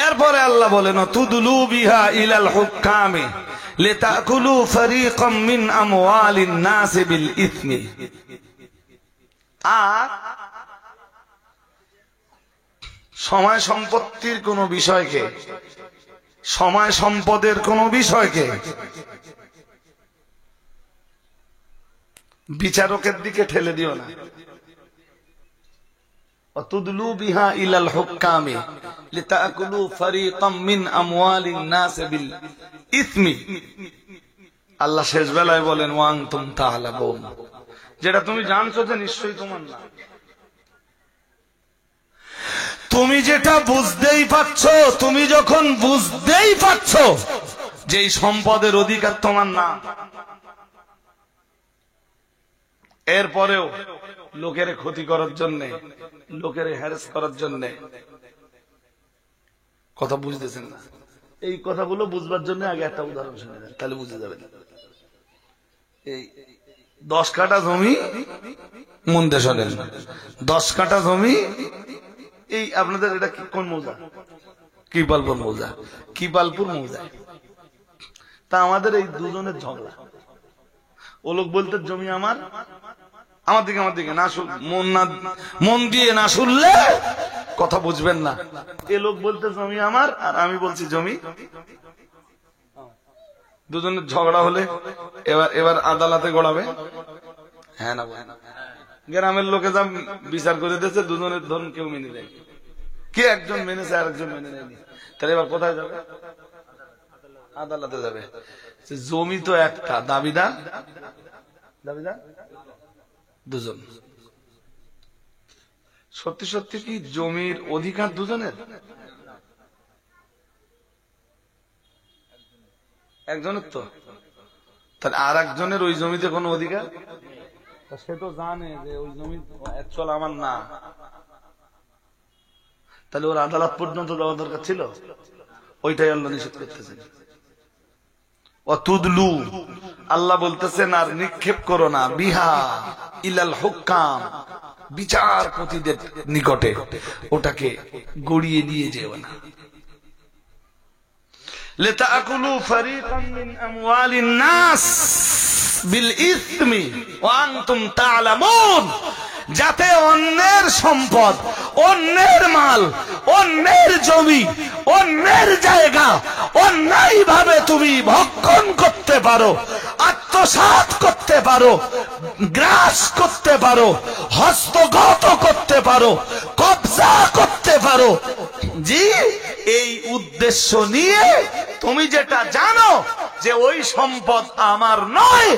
এরপরে আল্লাহ বলেন তুদলু বিহা ইলাল হুকামি লিতাকুলু ফারীকাম মিন আমওয়ালিন নাস বিল ইসমি। আর সময় সম্পত্তির কোন বিষয়কে, সময় সম্পদের কোন বিষয়কে বিচারকের দিকে ঠেলে দিও না। তুদলু বিহা ইলাল হুকামি লিতাকুলু ফারীকাম মিন আমওয়ালিন নাস বিল ইসমি। আল্লাহ শেষ বেলায় বলেন ওয়া আনতুম তা'লামুন, যেটা তুমি জানছো যে নিশ্চয়ই তোমার না। তুমি যেটা বুঝতেই পারছো, তুমি যখন বুঝতেই পারছো যে এই সম্পদের অধিকার তোমার না, এরপরেও লোকের ক্ষতি করার জন্য, লোকের হ্যারাস করার জন্য, কথা বুঝতেছেন না? এই কথাগুলো বুঝবার জন্য আগে একটা উদাহরণ শুনে দেন, তাহলে বুঝে যাবেন। এই 10 কাঠা জমি মন্দে শোনেন, 10 কাঠা জমি, এই আপনাদের এটা কোন মৌজা? কিপালপুর মৌজা। কিপালপুর মৌজা। তা আমাদের এই দুজনের ঝগড়া। ও লোক বলতে জমি আমার, আমার দিকে না, মন দিয়ে না শুনলে কথা বুঝবেন না। এ লোক বলতে জমি আমার, আর আমি বলছি জমি। দুজনের ঝগড়া হলে এবার আদালতে গড়াবে। হ্যাঁ না, গ্রামের লোকে যা বিচার করে দিয়েছে, দুজনের ধরুন কেউ মেনে দেয়, কে একজন মেনেছে আর একজন মেনে নেয়নি, তাহলে এবার কোথায় যাবে? আদালতে যাবে। জমি তো একটা, দাবিদার দুজন। সত্যি সত্যি কি জমির অধিকার দুজনের? একজনের তো, তাহলে আর একজনের ওই জমিতে কোনো অধিকার? সে তো জানে যে ওই জমি অ্যাকচুয়াল আমার না, তাহলে ওর আদালত পর্যন্ত দেওয়া দরকার ছিল? ওইটাই আল্লাহ নিষেধ করতেছেন। অতুদলু, আল্লাহ বলতেছেন আর নিক্ষেপ করো না, বিহা ইলাল হুকাম, বিচারপতিদের নিকটে ওটাকে গড়িয়ে নিয়ে যেও না। লিতাকুলু ফারিকাম মিন আমওয়ালিন নাস বিল ইসমি ওয়া আনতুম তা'লামুন, যাতে অন্যের সম্পদ, অন্যের মাল, অন্যের জমি, অন্যের জায়গা অন্যায়ভাবে তুমি ভক্ষণ করতে পারো, আত্মসাৎ করতে পারো, গ্রাস করতে পারো, হস্তগত করতে পারো, কবজা করতে পারো। জি, এই উদ্দেশ্য নিয়ে তুমি যেটা জানো যে ওই সম্পদ আমার নয়,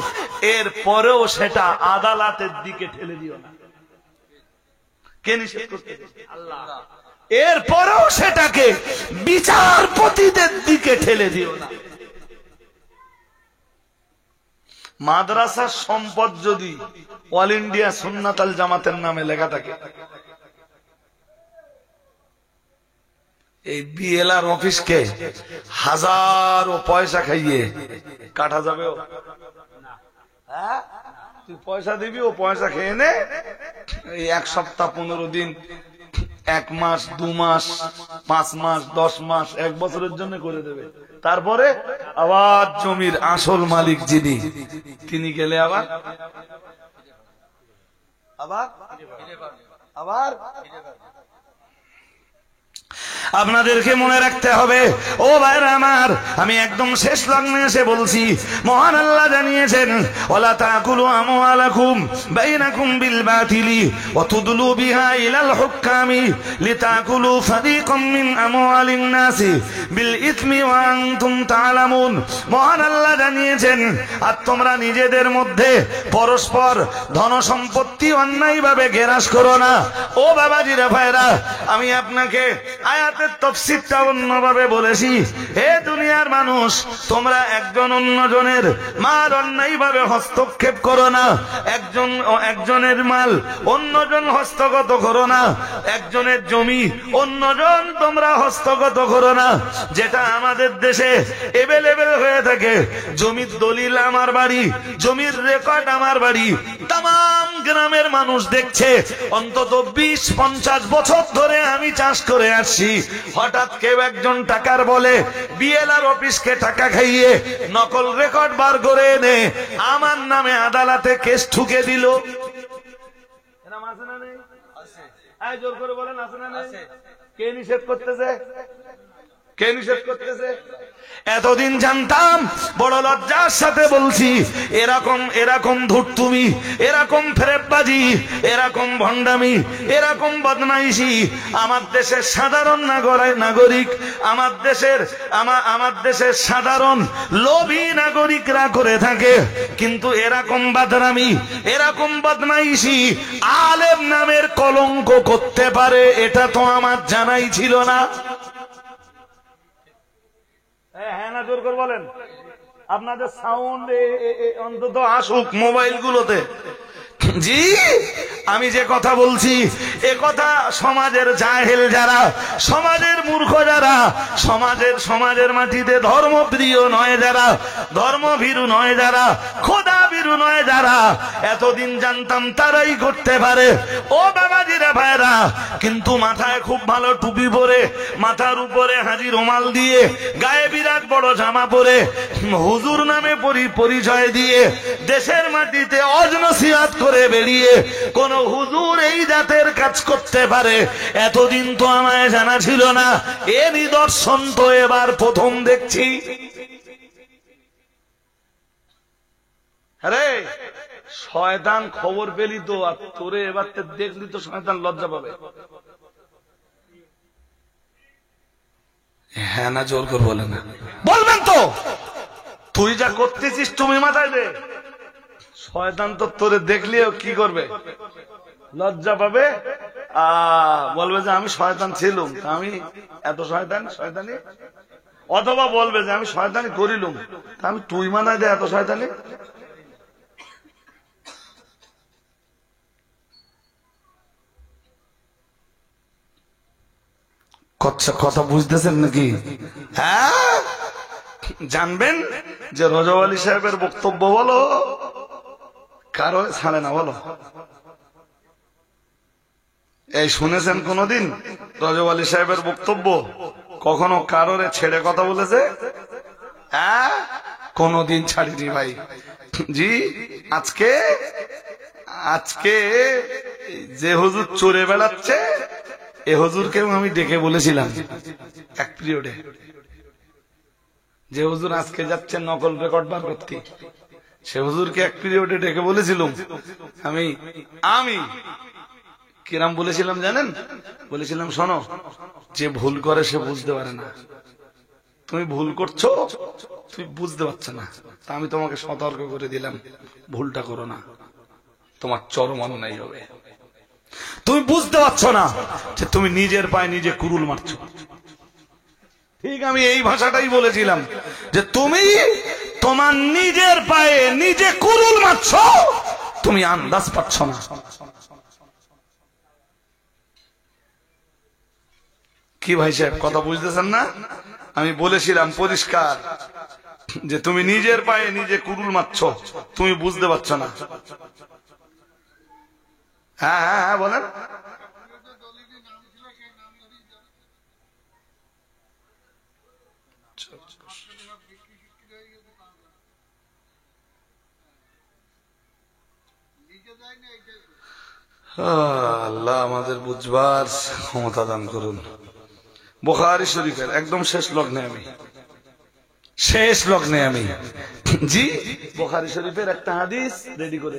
এর পরেও সেটা আদালতের দিকে ঠেলে দিও না। কে নিষেধ করতে? আল্লাহ। এরপরেও সেটাকে বিচারপতিদের দিকে ঠেলে দিও না। মাদ্রাসার সম্পদ যদি অল ইন্ডিয়া সুন্নাত আল জামাতের নামে লেখা থাকে, এই বিএলআর অফিসকে হাজারো পয়সা খাইয়ে কাটা যাবে? তুই পয়সা দিবি, ও পয়সা খেয়ে নে, এই 1 সপ্তাহ 15 দিন, 1 মাস, 2 মাস, 5 মাস, 10 মাস, 1 বছরের জন্য করে দেবে। তারপরে আবার জমির আসল মালিক যিনি, তিনি গেলে আবার আবার আবার আপনাদেরকে মনে রাখতে হবে ও ভাইরা আমার, আমি একদম শেষ লগ্নে এসে বলছি, মহান আল্লাহ জানিয়েছেন, ওয়ালা তাকুলু আমওয়ালাকুম বাইনাকুম বিল বাতিলি ওয়া তুদলু বিহা ইলাল হুকামি লিতাকুলু ফারিকাম মিন আমওয়ালিন নাসি বিল ইসমি ওয়া আনতুম তা'লামুন। মহান আল্লাহ জানিয়েছেন, আর তোমরা নিজেদের মধ্যে পরস্পর ধন সম্পত্তি অন্যায়ভাবে গ্রাস করো না। ও বাবাজিরা ভাইরা, আমি আপনাকে আয়াতের তাফসীরটা অন্যভাবে বলেছি। হে দুনিয়ার মানুষ, তোমরা একজন অন্যজনের মাল অন্যায়ভাবে হস্তক্ষেপ করো না। একজনের মাল অন্যজন হস্তগত করো না। একজনের জমি অন্যজন তোমরা হস্তগত করো না। যেটা আমাদের দেশে এভেলেবেল হয়ে থাকে, জমির দলিল আমার বাড়ি, জমির রেকর্ড আমার বাড়ি, তাম গ্রামের মানুষ দেখছে। অন্তত 20-50 বছর ধরে আমি চাষ করে আসছি, হঠাৎ কেউ একজন টাকার বলে বিএলআর অফিসকে টাকা খাইয়ে নকল রেকর্ড বার করে এনে আমার নামে আদালতে কেস ঠুকে দিল। এরকম আছে না নেই? আছে। জোর করে বলেন, আছে না নেই? কে নিষেধ করতেছে? কে নিষেধ করতেছে? এতদিন জানতাম, বড় লজ্জার সাথে বলছি, এরকম ধূর্তুমি, এরকম ফেরেববাজি, এরকম ভণ্ডামি, এরকম বদমাইশি আমার দেশের সাধারণ নাগরিক, আমার দেশের সাধারণ লোভী নাগরিকরা করে থাকে। কিন্তু এরকম বাদরামি, এরকম বদমাইশি আলেম নামের কলঙ্ক করতে পারে, এটা তো আমার জানাই ছিল না। হ্যাঁ না, জোর করে বলেন। আপনাদের সাউন্ড অন্তত আসুক মোবাইল গুলোতে। জি, আমি যে কথা বলছি, এ কথা সমাজের জাহেল যারা, সমাজের মূর্খ যারা, সমাজের মাটিতে ধর্মপ্রিয় নয় যারা, ধর্মভীরু নয় যারা, খোদাভীরু নয় যারা, এতদিন জানতাম তারাই করতে পারে। ও বাবাজিরা ভাইরা, কিন্তু মাথায় খুব ভালো টুপি পরে, মাথার উপরে হাজি রুমাল দিয়ে, গায়ে বিরাট বড় জামা পরে, হুজুর নামে পরিচয় দিয়ে দেশের মাটিতে অজনসিয়াত করে বেরিয়ে কোন হুজুর এই জাতের কাজ করতে পারে, এতদিন তো আমায় জানা ছিল না। এ নিদর্শন তো এবার প্রথম দেখছি। আরে শয়তান খবর পেলি তো, আর তোরে এবার দেখলি তো শয়তান লজ্জা পাবে। হ্যাঁ না, জোর করে বলে না, বলবেন তো। তুই যা করতেছিস তুমি মাথায় দে, শয়তান তো তোরে দেখলেও কি করবে, লজ্জা পাবে, বলবে যে আমি শয়তান ছিলুম, আমি এত শয়তানি, অথবা বলবে যে আমি শয়তানি করিলুম, আমি তুই মানায় দে এত শয়তানি। কথা বুঝতেছেন নাকি? হ্যাঁ, জানবেন যে রজব আলী সাহেবের বক্তব্য বলো কারো ছাড়ে না, বলো এই শুনেছেন কোনদিন রজব আলী সাহেবের বক্তব্য কখনো কারোরে ছেড়ে কথা বলেছে? হ্যাঁ, কোনদিন ছাড়িনি ভাই। জি, আজকে যে হুজুর চড়ে বেড়াচ্ছে এ হুজুরকেও আমি ডেকে বলেছিলাম এক পিরিয়ডে, যে হুজুর আজকে যাচ্ছে নকল রেকর্ড বার করতে, সে হুজুরকে এক পিরিয়ডে ডেকে বলেছিলাম আমি কিরাম বলেছিলাম জানেন? বলেছিলাম শোনো, যে ভুল করে সে বুঝতে পারে না, তুমি ভুল করছো, তুমি বুঝতে পারছো না, তা আমি তোমাকে সতর্ক করে দিলাম ভুলটা করো না, তোমার চরম অন্যায় হবে। তুমি বুঝতে পারছো না যে তুমি নিজের পায়ে নিজে কুরুল মারছো। ঠিক আমি এই ভাষাটাই বলেছিলাম যে তুমি তোমার নিজের পায়ে নিজে কুরুল মারছো, তুমি আন্দাজ পাচ্ছ না। কি ভাই সাহেব, কথা বুঝতেছেন না? আমি বলেছিলাম পরিষ্কার যে তুমি নিজের পায়ে নিজে কুরুল মারছো, তুমি বুঝতে পারছো না। হ্যাঁ হ্যাঁ হ্যাঁ, বলেন। আল্লাহ আমাদের বুঝবার ক্ষমতা দান করুন। বুখারী শরীফের একদম শেষ লগ্নে আমি জি বুখারী শরীফের একটা হাদিস রেডি করে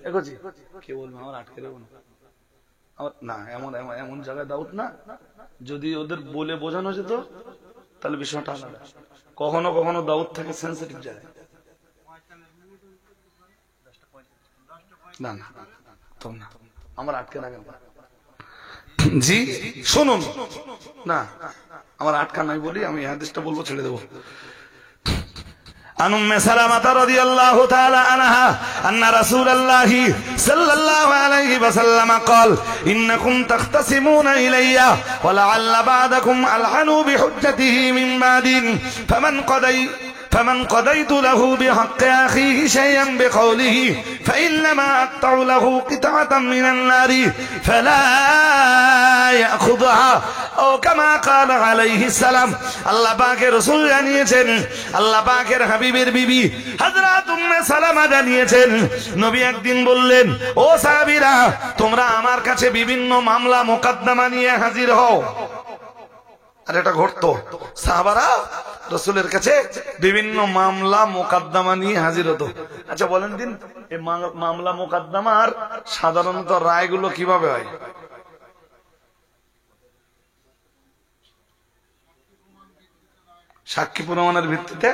রেখেছি। কে বলবো আমার আটকে দেবো না, এমন জায়গায় দাউত না, যদি ওদের বলে বোঝানো যেত তাহলে বিষয়টা আলাদা। কখনো কখনো দাউত থাকে সেন্সিটিভ জায়গায়। না না না, আমার আটকে রাখেন জি, শুনুন না, আমার আটকা নাই বলি আমি হাদিসটা বলবো, ছেড়ে দেবো। عن أم سلمة رضي الله تعالى عنها أن رسول الله صلى الله عليه وسلم قال إنكم تختصمون إلي ولعل بعضكم ألحنوا بحجته من بعد فمن قضيت له بحق أخيه شيئا بقوله فإنما أقطع له قطعة من النار فلا يأخذها أو كما قال عليه السلام। আল্লাহ পাকের রাসূল জানিয়েছেন, আল্লাহ পাকের হাবিবের বিবি হযরত উম্মে সালামা জানিয়েছেন, নবী একদিন বললেন, ও সাহাবীরা তোমরা আমার কাছে বিভিন্ন মামলা মোকদ্দমা নিয়ে হাজির হও। আর এটা ঘটতো, সাহাবারা রাসূলের কাছে বিভিন্ন মামলা মোকদ্দমা নিয়ে হাজির হতো। আচ্ছা বলেন দিন, এই মামলা মোকদ্দমার সাধারণত রায়গুলো কিভাবে হয়? সাক্ষী প্রমাণের ভিত্তিতে।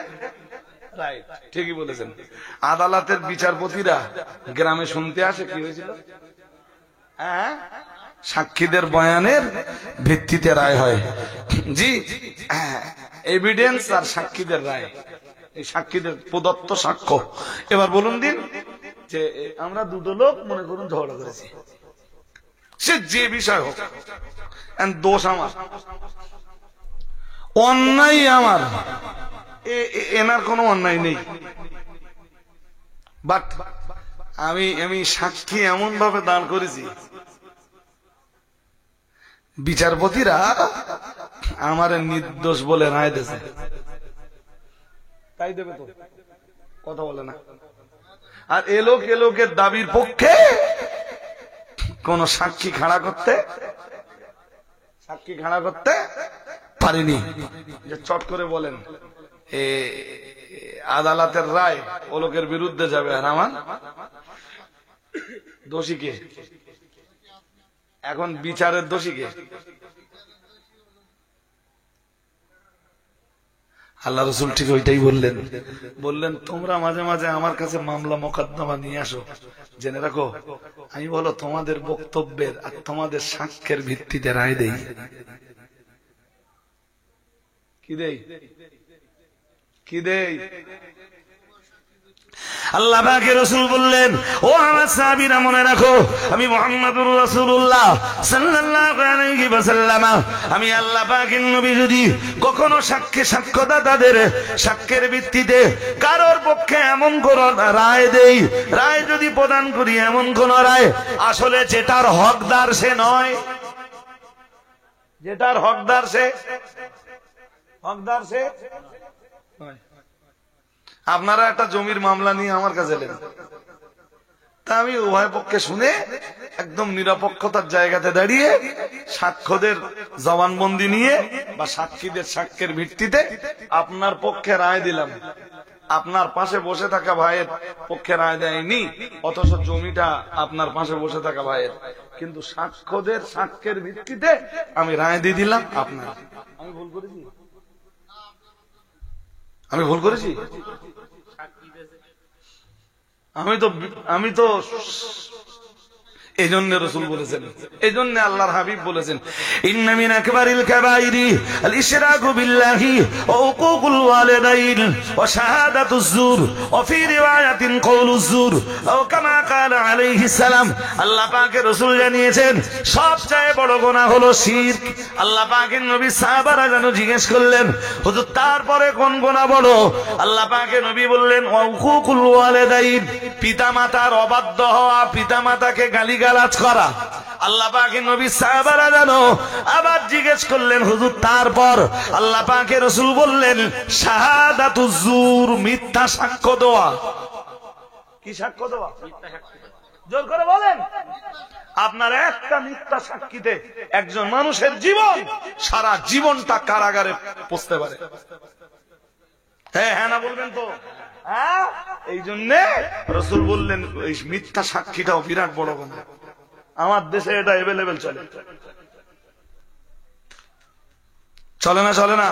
ঠিকই বলেছেন। আদালতের বিচারপতিরা গ্রামে শুনতে আসে কি হয়েছিল, হ্যাঁ, সাক্ষীদের বয়ানের ভিত্তিতে রায় হয়। জি, এভিডেন্স আর সাক্ষীদের রায়, এই সাক্ষীদের প্রদত্ত সাক্ষ্য। এবার বলুন দিন যে আমরা দুটো লোক মনে করুন ঝগড়া করেছি, সে যে বিষয় হোক, দোষ আমার, অন্যায় আমার, এনার কোনো অন্যায় নেই, বাট আমি সাক্ষী এমন ভাবে দান করেছি বিচারপতিরা আমার নির্দোষ বলে রায় দিয়েছে। তাই দেবে তো, কথা বলে না। আর এলোকের দাবির পক্ষে কোন সাক্ষী খাড়া করতে পারিনি যে চট করে বলেন আদালতের রায় ও লোকের বিরুদ্ধে যাবে, আর আমার দোষী কে? এখন বিচারের দোষী কে? আল্লাহ রসুল ঠিক ওইটাই বললেন। বললেন তোমরা মাঝে মাঝে আমার কাছে মামলা মোকদ্দমা নিয়ে আসো, জেনে রাখো আমি বলো তোমাদের বক্তব্যের আর তোমাদের সাক্ষ্যের ভিত্তিতে রায় দেই। কি দেই? কি দেই? আল্লাহ পাকের রাসূল বললেন, ও আমার সাহাবীরা মনে রাখো, আমি মুহাম্মদুর রাসূলুল্লাহ সাল্লাল্লাহু আলাইহি ওয়াসাল্লাম, আমি আল্লাহ পাকের নবী যদি কখনো সাক্ষ্যদাতাদের সাক্ষ্যের ভিত্তিতে কারোর পক্ষে এমন কোন রায় দেই, রায় যদি প্রদান করি এমন কোন রায় আসলে যেটার হকদার সে নয়, যেটার হকদার সে নয়। আপনারা একটা জমির মামলা নিয়ে আমার কাছে এলেন, তা আমি উভয় পক্ষে শুনে একদম নিরপেক্ষতার জায়গাতে দাঁড়িয়ে সাক্ষ্যদের জবানবন্দি নিয়ে বা সাক্ষীদের সাক্ষ্যের ভিত্তিতে আপনার পক্ষে রায় দিলাম। আপনার পাশে বসে থাকা ভাইয়ের পক্ষে রায় দেয়নি, অথচ জমিটা আপনার পাশে বসে থাকা ভাইয়ের, কিন্তু সাক্ষ্যদের সাক্ষ্যের ভিত্তিতে আমি রায় দিয়ে দিলাম আপনার। আমি ভুল করেছি? আমি ভুল করেছি? আমি তো এই জন্য রাসূল বলেছেন, এই জন্য আল্লাহর হাবিব বলেছেন, ইন্না মিন আকবারিল কাবাইরি আল ইশরাকু বিল্লাহি ওয়া উকুকুল ওয়ালিদাইন ওয়া শাহাদাতুজ জুর ওয়া ফি রিওয়ায়াতিন কাউলুজ জুর ওয়া কামা ক্বালা আলাইহিস সালাম। আল্লাহ পাকের রাসূল জানিয়েছেন সবচেয়ে বড় গুনাহ হলো শিরক। আল্লাহ পাকের নবী সাহাবারা যেন জিজ্ঞেস করলেন, হুজুর তারপরে কোন গুনাহ বড়? আল্লাহ পাকের নবী বললেন ওয়া উকুকুল ওয়ালিদাইন, পিতামাতার অবাধ্য হওয়া, পিতামাতাকে গালিগালাজ করা। আল্লাহ পাকের নবী সাহাবারা জানো আবার জিজ্ঞেস করলেন, হুজুর তারপর? আল্লাহ পাকের রাসূল বললেন শাহাদাতুজ জুর, মিথ্যা সাক্ষ্য দেওয়া। কি সাক্ষ্য দেওয়া? জোর করে বলেন। আপনার একটা মিথ্যা সাক্ষীতে একজন মানুষের জীবন, সারা জীবনটা কারাগারে পৌঁছতে পারে। হ্যাঁ হ্যাঁ না বলবেন তো? এই জন্য রাসূল বললেন এই মিথ্যা সাক্ষীটাও বিরাট বড় গুনাহ। আমার দেশে এটা এভেলেবেল চলে, চলে না? চলে না?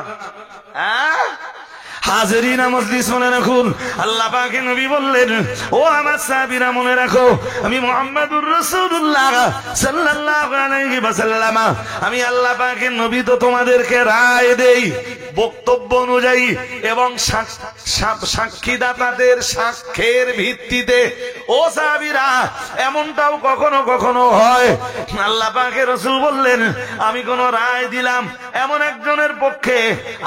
হাজিরিন মজলিস মনে রাখুন, আল্লাহ পাকের নবী বললেন, ও আমার সাহাবীরা মনে রাখো, আমি মুহাম্মদুর রাসূলুল্লাহ সাল্লাল্লাহু আলাইহি ওয়াসাল্লাম, আমি আল্লাহ পাকের নবী তো তোমাদেরকে রায় দেই বক্তব্য অনুযায়ী এবং সাক্ষীদাতাদের সাক্ষ্যের ভিত্তিতে। ও সাহাবীরা, এমনটাও কখনো কখনো হয় আল্লাহ পাকের রাসূল বললেন আমি কোন রায় দিলাম এমন একজনের পক্ষে,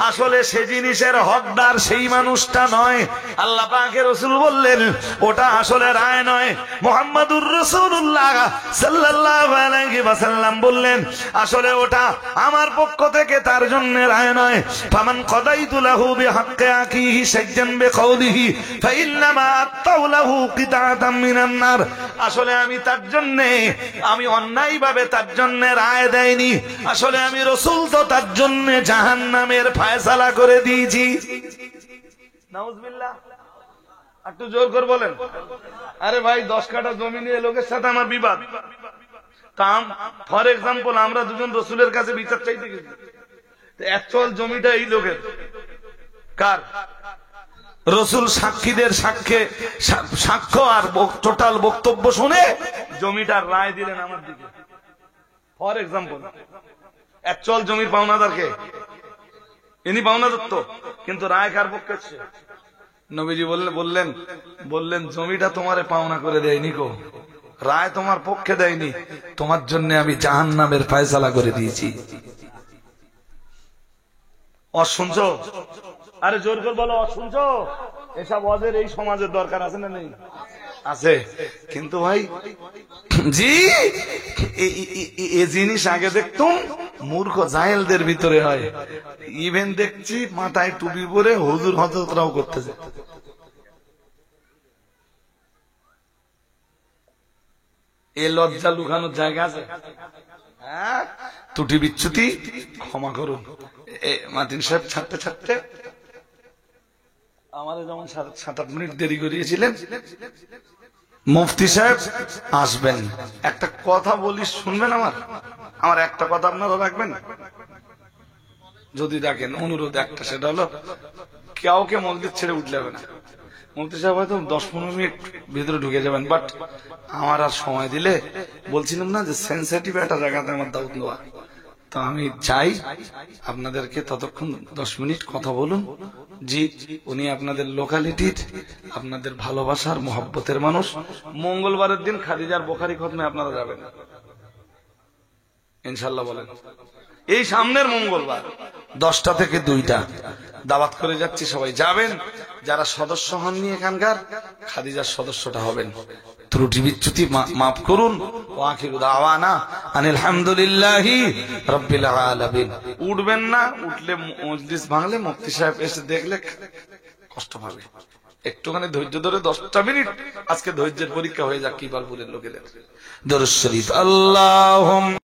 আসলে সে জিনিসের হকদার সেই মানুষটা নয়। আল্লাহ পাকের রাসূল বললেন ওটা আসলে রায় নয়। মুহাম্মদুর রাসূলুল্লাহ সাল্লাল্লাহু আলাইহি ওয়াসাল্লাম বললেন আসলে ওটা আমার পক্ষ থেকে তার জন্য রায় নয়। ফামান কাদাইতু লাহু বিহাক্কি আখিহি সাজ্জান বিকাউলিহি ফাইন্নামা আতাউলাহু কিতাতাম মিনান নার, আসলে আমি তার জন্য, আমি অন্যায়ভাবে তার জন্য রায় দেইনি, আসলে আমি রাসূল তো তার জন্য জাহান্নামের ফয়সালা করে দিয়েছি। নাউজুবিল্লাহ। একটু জোর করে বলেন। আরে ভাই 10 কাঠা জমি নিয়ে লোকের সাথে আমার বিবাদ, কাম ফর এক্সাম্পল আমরা দুজন রাসূলের কাছে বিচার চাইতে গেছি, অ্যাকচুয়াল জমিটা এই লোকের। কার? রাসূল সাক্ষীদের সাক্ষ্য আর টোটাল বক্তব্য শুনে জমিটার রায় দিলেন আমার দিকে। ফর এক্সাম্পল, অ্যাকচুয়াল জমির পাওনাদার কে? ইনি পাওনাদার তো, কিন্তু রায় কার পক্ষে? নবীজি বললেন জমিটা তোমারে পাওনা করে দেয়নি গো, রায় তোমার পক্ষে দেয়নি, তোমার জন্য আমি জাহান্নামের ফয়সালা করে দিয়েছি। অশুনছো? আরে জোর করে বলো অশুনছো? এসব ওয়াজের এই সমাজের দরকার আছে না নেই? আছে। কিন্তু ভাই জি এই জিনিস আগে দেখতুম মূর্খ জাহেলদের ভিতরে হয়, ইভেন দেখছি মাথায় টুপি পরে হুজুর হযরতরাও করতেছে। এ লজ্জা লুকানোর জায়গা আছে? ত্রুটি বিচ্যুতি ক্ষমা করুন। মার্টিন সাহেব ছাড়তে আমাদের যেমন 7-8 মিনিট দেরি করিয়েছিলেন, মুফতি সাহেব আসবেন, একটা কথা বলি শুনবেন? আমার একটা কথা আপনারা রাখবেন যদি ডাকেন, অনুরোধ একটা, সেটা হলো কাউকে মসজিদ ছেড়ে উঠলে হবে না। মুফতি সাহেব হয়তো 10-15 মিনিট ভিতরে ঢুকে যাবেন, বাট আমার আর সময় দিলে, বলছিলাম না যে সেন্সিটিভ একটা জায়গাতে আমার দাওয়াত নেওয়া, তো আমি চাই আপনাদেরকে ততক্ষণ 10 মিনিট কথা বলুন। জি, উনি আপনাদের লোকালিটির, আপনাদের ভালোবাসার মহব্বতের মানুষ। মঙ্গলবারের দিন খাদিজার বুখারী খতমে আপনারা যাবেন ইনশাআল্লাহ, বলেন। এই সামনের মঙ্গলবার 10টা থেকে 2টা দাওয়াত করে যাচ্ছি, সবাই যাবেন। যারা সদস্য হননি এখানকার, খাদিজার সদস্যটা হবেন। ত্রুটি বিচ্যুতি মাফ করুন। ওয়া আখিরু দাওয়ানা আনিল হামদুলিল্লাহি রাব্বিল আলামিন। উঠবেন না, উঠলে মজলিস ভাঙলে মুফতি সাহেব এসে দেখলে কষ্ট পাবে। একটুখানি ধৈর্য ধরে 10টা মিনিট, আজকে ধৈর্যের পরীক্ষা হয়ে যাক কিবালপুরের লোকেদের। দরুদ শরীফ। আল্লাহুম্মা